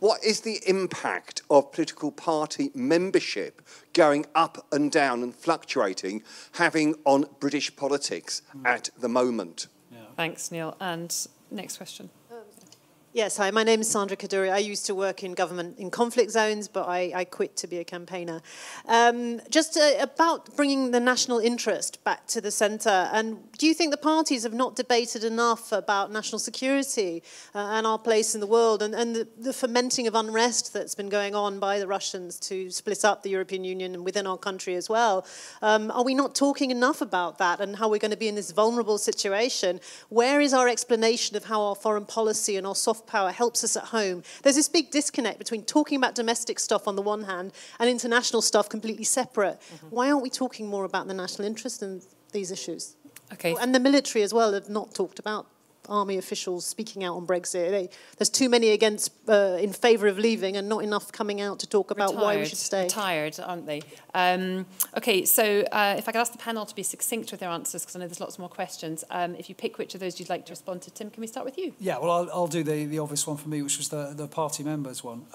What is the impact of political party membership going up and down and fluctuating having on British politics at the moment? Yeah. Thanks, Neil. And next question. Yes, hi, my name is Sandra Kaduri. I used to work in government in conflict zones, but I quit to be a campaigner. Just about bringing the national interest back to the centre, and do you think the parties have not debated enough about national security and our place in the world and the fomenting of unrest that's been going on by the Russians to split up the European Union and within our country as well? Are we not talking enough about that and how we're going to be in this vulnerable situation? Where is our explanation of how our foreign policy and our soft power helps us at home? There's this big disconnect between talking about domestic stuff on the one hand and international stuff completely separate. Why aren't we talking more about the national interest in these issues? Okay. And the military as well have not talked about army officials speaking out on Brexit. There's too many in favour of leaving and not enough coming out to talk about why we should stay. Retired, aren't they? Okay, so if I could ask the panel to be succinct with their answers, because I know there's lots more questions. If you pick which of those you'd like to respond to. Tim, can we start with you? Yeah, well, I'll do the obvious one for me, which was the party members one.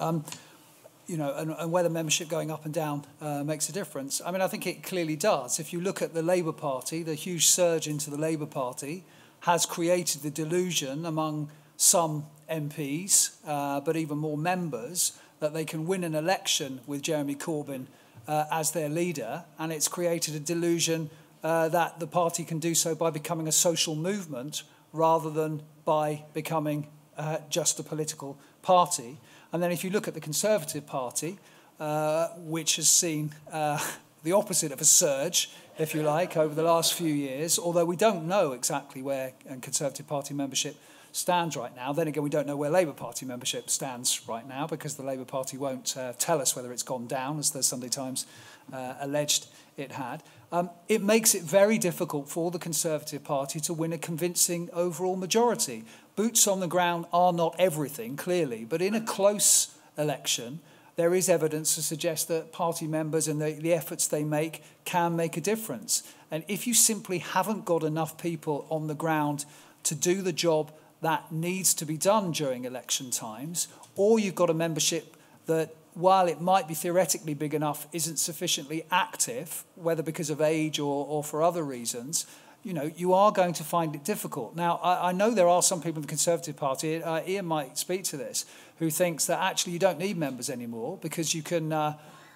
You know, and whether membership going up and down makes a difference. I mean, I think it clearly does. If you look at the Labour Party, the huge surge into the Labour Party has created the delusion among some MPs, but even more members, that they can win an election with Jeremy Corbyn as their leader, and it's created a delusion that the party can do so by becoming a social movement rather than by becoming just a political party. And then if you look at the Conservative Party, which has seen the opposite of a surge, if you like, over the last few years, although we don't know exactly where Conservative Party membership stands right now. Then again, we don't know where Labour Party membership stands right now because the Labour Party won't tell us whether it's gone down, as the Sunday Times alleged it had. It makes it very difficult for the Conservative Party to win a convincing overall majority. Boots on the ground are not everything, clearly, but in a close election, there is evidence to suggest that party members and the efforts they make can make a difference. And if you simply haven't got enough people on the ground to do the job that needs to be done during election times, or you've got a membership that, while it might be theoretically big enough, isn't sufficiently active, whether because of age or for other reasons, you know, you are going to find it difficult. Now, I know there are some people in the Conservative Party, Iain might speak to this, who thinks that actually you don't need members anymore because you can,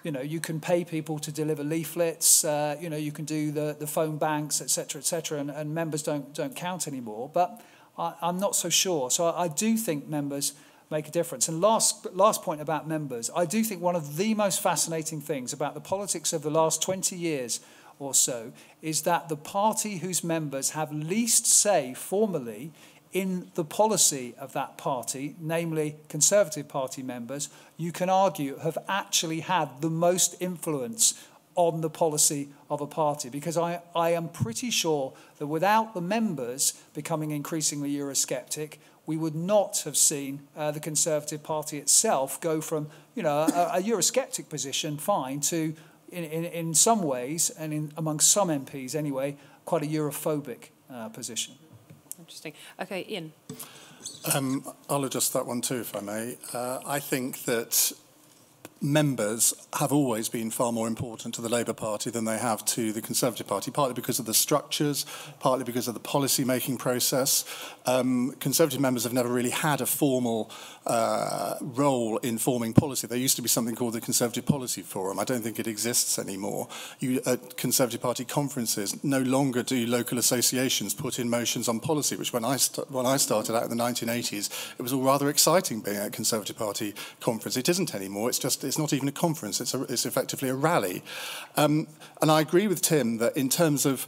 you know, you can pay people to deliver leaflets, you know, you can do the phone banks, etc., and members don't count anymore. But I'm not so sure. So I do think members make a difference. And last point about members, I do think one of the most fascinating things about the politics of the last 20 years or so is that the party whose members have least say formally in the policy of that party, namely Conservative Party members, you can argue have actually had the most influence on the policy of a party. Because I am pretty sure that without the members becoming increasingly Eurosceptic, we would not have seen the Conservative Party itself go from, you know, a Eurosceptic position, fine, to, in some ways, and amongst some MPs anyway, quite a Europhobic position. Interesting. Okay, Iain. I'll adjust that one too, if I may. I think that members have always been far more important to the Labour Party than they have to the Conservative Party, partly because of the structures, partly because of the policy-making process. Conservative members have never really had a formal role in forming policy. There used to be something called the Conservative Policy Forum. I don't think it exists anymore. At Conservative Party conferences, no longer do local associations put in motions on policy, which when I started out in the 1980s, it was all rather exciting being at a Conservative Party conference. It isn't anymore. It's not even a conference. It's effectively a rally. And I agree with Tim that in terms of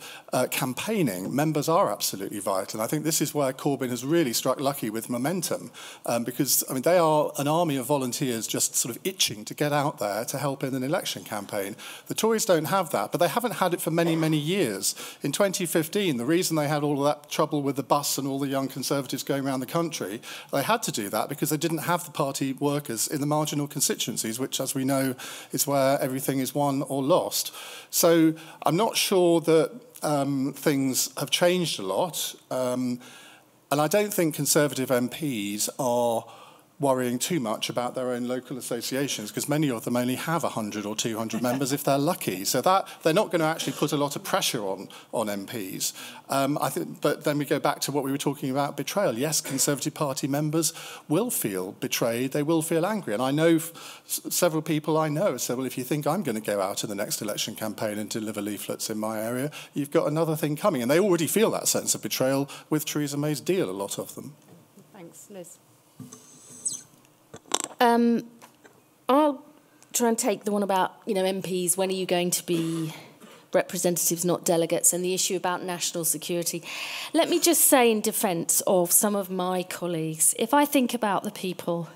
campaigning, members are absolutely vital. And I think this is where Corbyn has really struck lucky with momentum, because I mean they are an army of volunteers just sort of itching to get out there to help in an election campaign. The Tories don't have that, but they haven't had it for many, many years. In 2015, the reason they had all of that trouble with the bus and all the young Conservatives going around the country, they had to do that because they didn't have the party workers in the marginal constituencies, which, as we know, is where everything is won or lost. So I'm not sure that things have changed a lot. And I don't think Conservative MPs are worrying too much about their own local associations, because many of them only have 100 or 200 members if they're lucky. So that they're not going to actually put a lot of pressure on MPs. I think, but then we go back to what we were talking about, betrayal. Yes, Conservative Party members will feel betrayed. They will feel angry. And I know several people I know said, well, if you think I'm going to go out in the next election campaign and deliver leaflets in my area, you've got another thing coming. And they already feel that sense of betrayal with Theresa May's deal, a lot of them. Thanks, Liz. I'll try and take the one about, you know, MPs, when are you going to be representatives, not delegates, and the issue about national security. Let me just say in defence of some of my colleagues, if I think about the people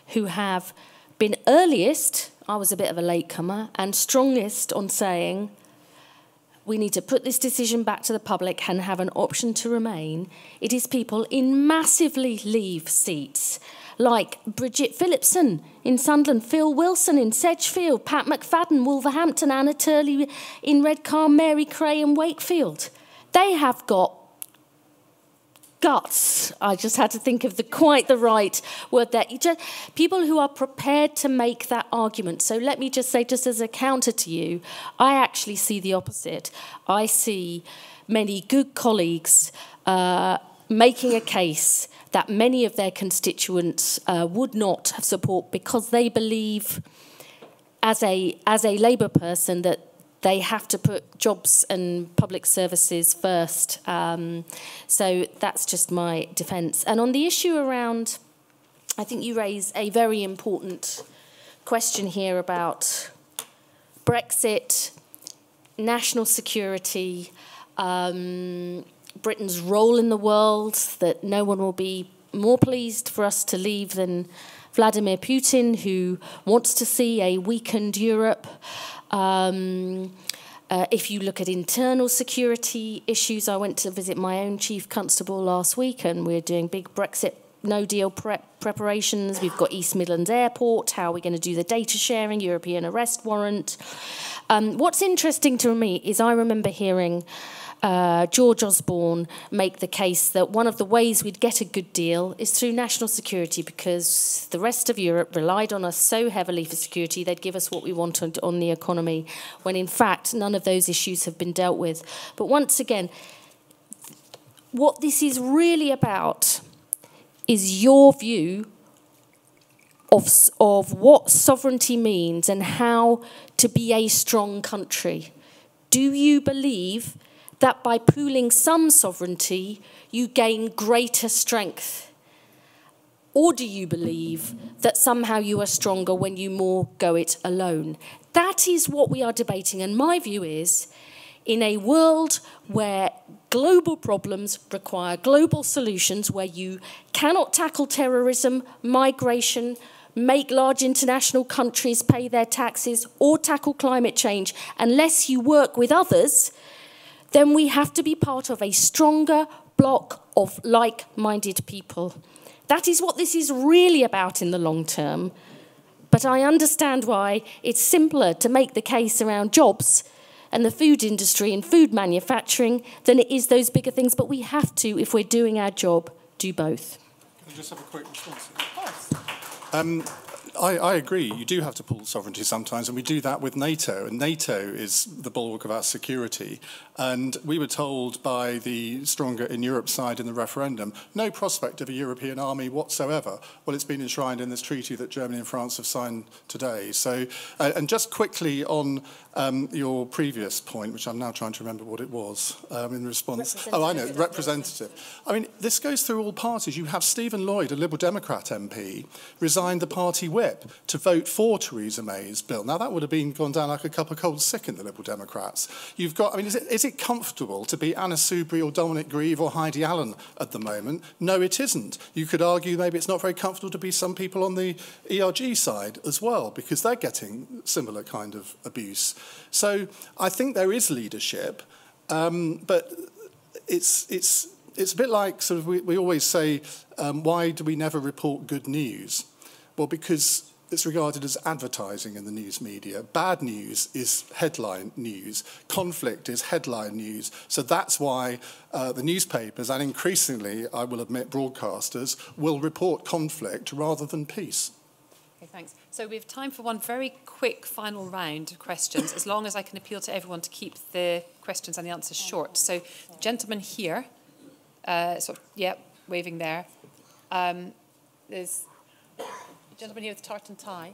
who have been earliest, I was a bit of a latecomer, and strongest on saying we need to put this decision back to the public and have an option to remain, it is people in massively leave seats, like Bridget Phillipson in Sunderland, Phil Wilson in Sedgefield, Pat McFadden, Wolverhampton, Anna Turley in Redcar, Mary Cray in Wakefield. They have got guts. I just had to think of quite the right word there. People who are prepared to make that argument. So let me just say, just as a counter to you, I actually see the opposite. I see many good colleagues making a case that many of their constituents would not support because they believe, as a Labour person, that they have to put jobs and public services first. So that's just my defence. And on the issue around, I think you raise a very important question here about Brexit, national security, Britain's role in the world, that no one will be more pleased for us to leave than Vladimir Putin, who wants to see a weakened Europe. If you look at internal security issues, I went to visit my own chief constable last week, and we're doing big Brexit no-deal preparations. We've got East Midlands Airport. How are we going to do the data sharing, European arrest warrant? What's interesting to me is I remember hearing George Osborne make the case that one of the ways we'd get a good deal is through national security, because the rest of Europe relied on us so heavily for security, they'd give us what we wanted on the economy, when in fact none of those issues have been dealt with. But once again, what this is really about is your view of what sovereignty means and how to be a strong country. Do you believe that by pooling some sovereignty, you gain greater strength? Or do you believe that somehow you are stronger when you more go it alone? That is what we are debating. And my view is, in a world where global problems require global solutions, where you cannot tackle terrorism, migration, make large international countries pay their taxes, or tackle climate change unless you work with others, then we have to be part of a stronger block of like-minded people. That is what this is really about in the long term. But I understand why it's simpler to make the case around jobs and the food industry and food manufacturing than it is those bigger things. But we have to, if we're doing our job, do both. Can I just have a quick response? Of course. I agree. You do have to pool sovereignty sometimes, and we do that with NATO. And NATO is the bulwark of our security. And we were told by the Stronger in Europe side in the referendum, no prospect of a European army whatsoever. Well, it's been enshrined in this treaty that Germany and France have signed today. So, and just quickly on your previous point, which I'm now trying to remember what it was in response. Oh, I know, representative. I mean, this goes through all parties. You have Stephen Lloyd, a Liberal Democrat MP, resigned the party whip to vote for Theresa May's bill. Now, that would have gone down like a cup of cold sick in the Liberal Democrats. You've got, I mean, is it comfortable to be Anna Soubry or Dominic Grieve or Heidi Allen at the moment? No, it isn't. You could argue maybe it's not very comfortable to be some people on the ERG side as well, because they're getting similar kind of abuse. So I think there is leadership, but it's a bit like sort of we always say, why do we never report good news? Well, because it's regarded as advertising in the news media. Bad news is headline news. Conflict is headline news. So that's why the newspapers, and increasingly, I will admit, broadcasters, will report conflict rather than peace. Okay, thanks. So we have time for one very quick final round of questions, as long as I can appeal to everyone to keep the questions and the answers short. So the gentleman here, waving there. There's a gentleman here with tartan tie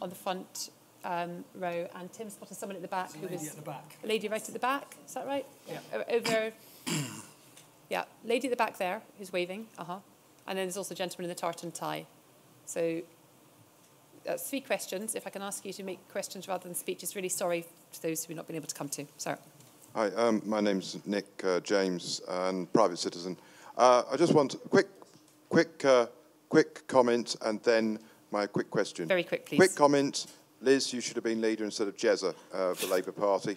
on the front row, and Tim spotted someone at the back who was... A lady right at the back, is that right? Yeah. Over... Yeah, lady at the back there who's waving, And then there's also a gentleman in the tartan tie. So that's 3 questions. If I can ask you to make questions rather than speeches, really sorry to those who have not been able to come to. Sorry. Hi, my name's Nick James, and private citizen. I just want a quick comment and then my quick question. Very quick, please. Quick comment. Liz, you should have been leader instead of Jezza of the Labour Party.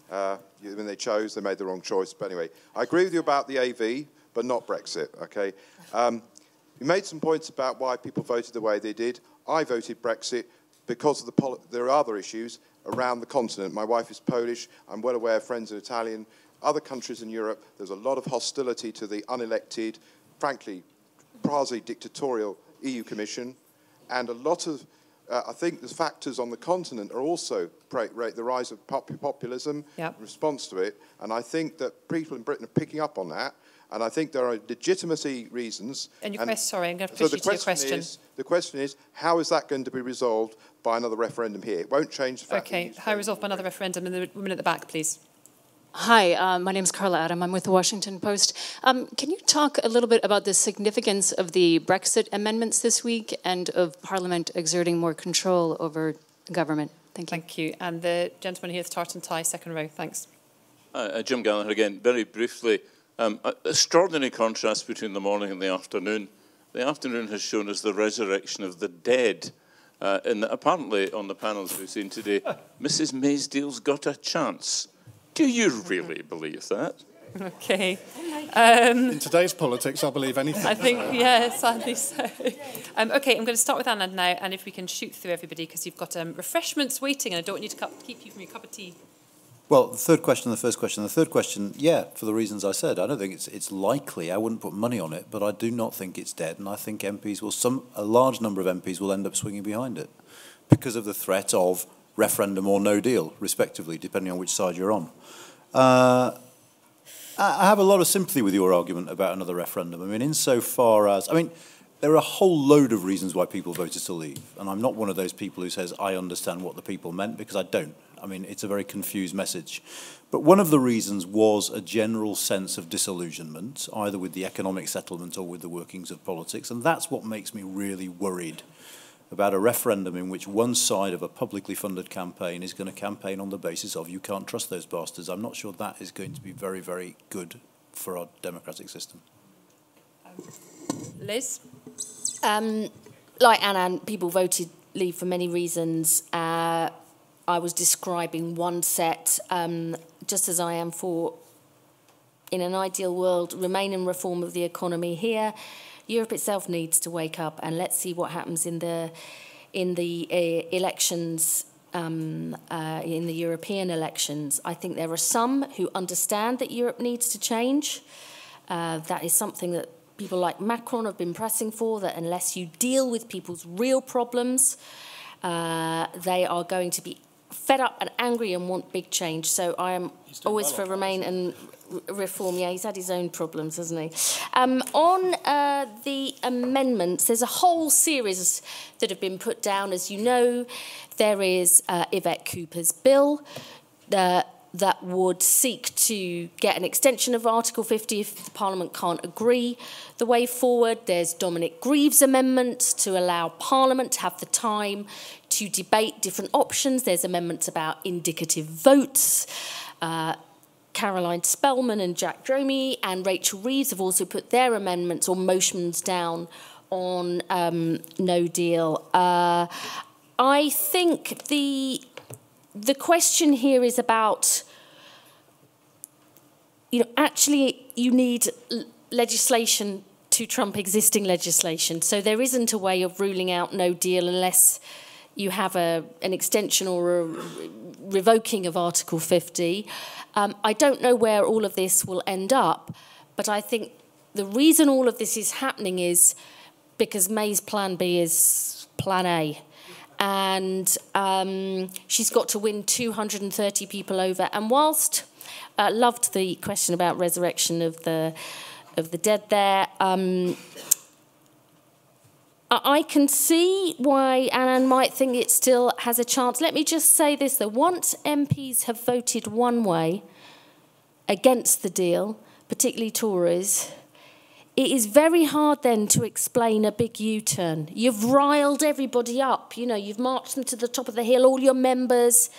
When they chose, they made the wrong choice. But anyway, I agree with you about the AV, but not Brexit, okay? You made some points about why people voted the way they did. I voted Brexit because of there are other issues around the continent. My wife is Polish. I'm well aware, friends are Italian. Other countries in Europe, there's a lot of hostility to the unelected, frankly, quasi-dictatorial EU Commission. And a lot of, I think the factors on the continent are also the rise of populism in response to it. And I think that people in Britain are picking up on that. And I think there are legitimacy reasons. And your question, sorry, I'm going to push you to your question. The question is, how is that going to be resolved by another referendum here? It won't change the fact. Okay, how resolved by another referendum? And the woman at the back, please. Hi, my name is Carla Adam. I'm with the Washington Post. Can you talk a little bit about the significance of the Brexit amendments this week and of Parliament exerting more control over government? Thank you. Thank you. And the gentleman here with tartan tie, second row. Thanks. Jim Gallagher again. Very briefly, extraordinary contrast between the morning and the afternoon. The afternoon has shown us the resurrection of the dead. And apparently, on the panels we've seen today, Mrs. Maysdale's got a chance. Do you really believe that? Okay. In today's politics, I believe anything. I think, yeah, sadly so. Okay, I'm going to start with Anand now, and if we can shoot through everybody, because you've got refreshments waiting, and I don't want you to keep you from your cup of tea. Well, the third question, the first question. The third question, yeah, for the reasons I said. I don't think it's likely. I wouldn't put money on it, but I do not think it's dead, and I think MPs will, a large number of MPs will end up swinging behind it because of the threat of referendum or no deal, respectively, depending on which side you're on. I have a lot of sympathy with your argument about another referendum. I mean, insofar as, there are a whole load of reasons why people voted to leave, and I'm not one of those people who says, I understand what the people meant, because I don't. I mean, it's a very confused message. But one of the reasons was a general sense of disillusionment, either with the economic settlement or with the workings of politics, and that's what makes me really worried about a referendum in which one side of a publicly funded campaign is going to campaign on the basis of you can't trust those bastards. I'm not sure that is going to be very, very good for our democratic system. Liz? Like Anand, people voted leave for many reasons. I was describing one set, just as I am for, in an ideal world, remain in reform of the economy here. Europe itself needs to wake up, and let's see what happens in the elections, in the European elections. I think there are some who understand that Europe needs to change. That is something that people like Macron have been pressing for, that unless you deal with people's real problems, they are going to be fed up and angry and want big change. So I am always for remain and reform. Yeah, he's had his own problems, hasn't he? On the amendments, there's a whole series that have been put down. As you know, there is Yvette Cooper's bill that would seek to get an extension of Article 50 if the Parliament can't agree the way forward. There's Dominic Grieve's amendment to allow Parliament to have the time to debate different options. There's amendments about indicative votes. Caroline Spellman and Jack Dromey and Rachel Reeves have also put their amendments or motions down on no deal. I think the question here is about, actually you need legislation to trump existing legislation. So there isn't a way of ruling out no deal unless you have an extension or a revoking of Article 50. I don't know where all of this will end up, but I think the reason all of this is happening is because May's plan B is plan A. And she's got to win 230 people over. And whilst I loved the question about resurrection of the dead there, I can see why Anand might think it still has a chance. Let me just say this, though. Once MPs have voted one way against the deal, particularly Tories, it is very hard then to explain a big U-turn. You've riled everybody up. You've marched them to the top of the hill, all your members.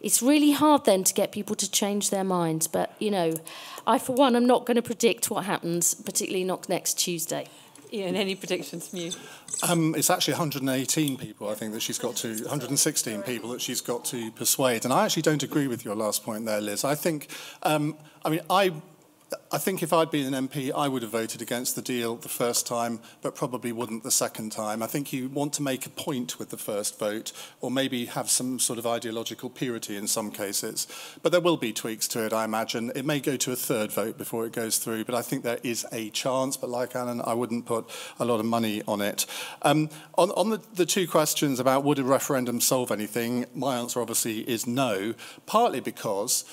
It's really hard then to get people to change their minds. But, I, for one, am not going to predict what happens, particularly not next Tuesday. Ian, any predictions from you? It's actually 118 people, I think, that she's got to, 116 people that she's got to persuade. And I actually don't agree with your last point there, Liz. I think, I think if I'd been an MP, I would have voted against the deal the first time, but probably wouldn't the second time. I think you want to make a point with the first vote, or maybe have some sort of ideological purity in some cases. But there will be tweaks to it, I imagine. It may go to a third vote before it goes through, but I think there is a chance. But like Anand, I wouldn't put a lot of money on it. On the two questions about would a referendum solve anything, my answer obviously is no, partly because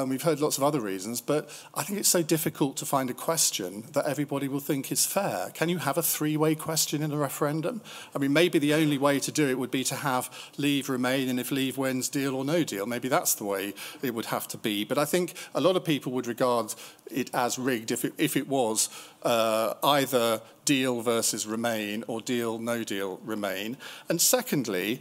We've heard lots of other reasons, but I think it's so difficult to find a question that everybody will think is fair. Can you have a three-way question in a referendum? I mean, maybe the only way to do it would be to have Leave remain, and if Leave wins, deal or no deal. Maybe that's the way it would have to be. But I think a lot of people would regard it as rigged if it was either deal versus remain or deal, no deal, remain. And secondly,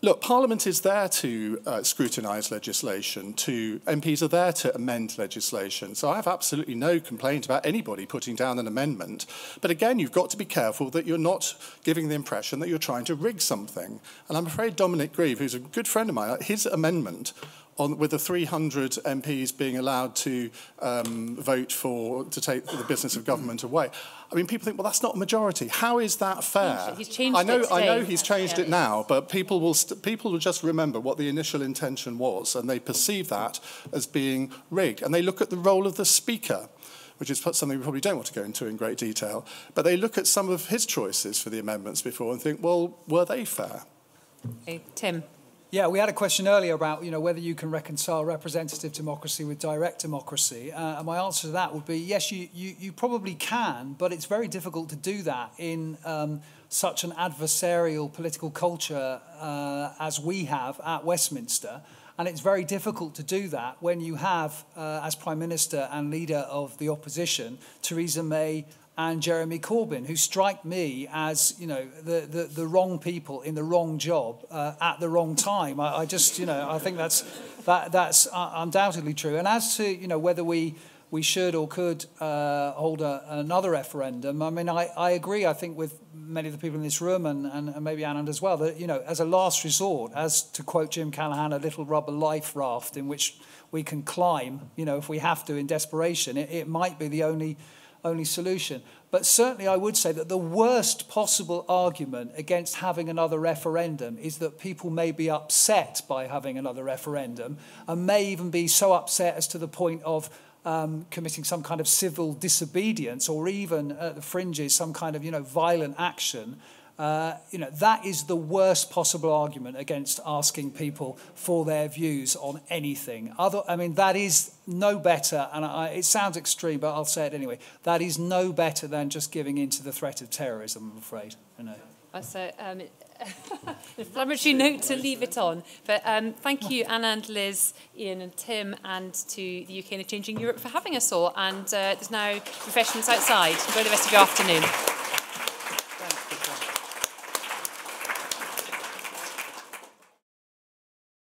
look, Parliament is there to scrutinise legislation, MPs are there to amend legislation. So I have absolutely no complaint about anybody putting down an amendment. But again, you've got to be careful that you're not giving the impression that you're trying to rig something. And I'm afraid Dominic Grieve, who's a good friend of mine, his amendment with the 300 MPs being allowed to vote to take the business of government away. I mean, people think, well, that's not a majority. How is that fair? He's changed it today. I know he's changed it now, but people will just remember what the initial intention was, and they perceive that as being rigged. And they look at the role of the Speaker, which is something we probably don't want to go into in great detail, but they look at some of his choices for the amendments before and think, well, were they fair? Okay, Tim. Yeah, we had a question earlier about whether you can reconcile representative democracy with direct democracy. And my answer to that would be yes, you probably can, but it's very difficult to do that in such an adversarial political culture as we have at Westminster. And it's very difficult to do that when you have, as Prime Minister and leader of the opposition, Theresa May and Jeremy Corbyn, who strike me as, the wrong people in the wrong job at the wrong time. I think that's undoubtedly true. And as to, whether we should or could hold another referendum, I mean, I agree, I think, with many of the people in this room and maybe Anand as well, that, as a last resort, as to quote Jim Callaghan, a little rubber life raft in which we can climb, if we have to in desperation, it might be the only solution. But certainly I would say that the worst possible argument against having another referendum is that people may be upset by having another referendum and may even be so upset as to the point of committing some kind of civil disobedience or even at the fringes some kind of violent action. That is the worst possible argument against asking people for their views on anything. That is no better, and it sounds extreme, but I'll say it anyway. That is no better than just giving in to the threat of terrorism, I'm afraid. That's an inflammatory note to leave it on. But thank you, Anand, Liz, Iain and Tim, and to the UK and a Changing Europe for having us all. And there's now refreshments outside. Enjoy the rest of your afternoon.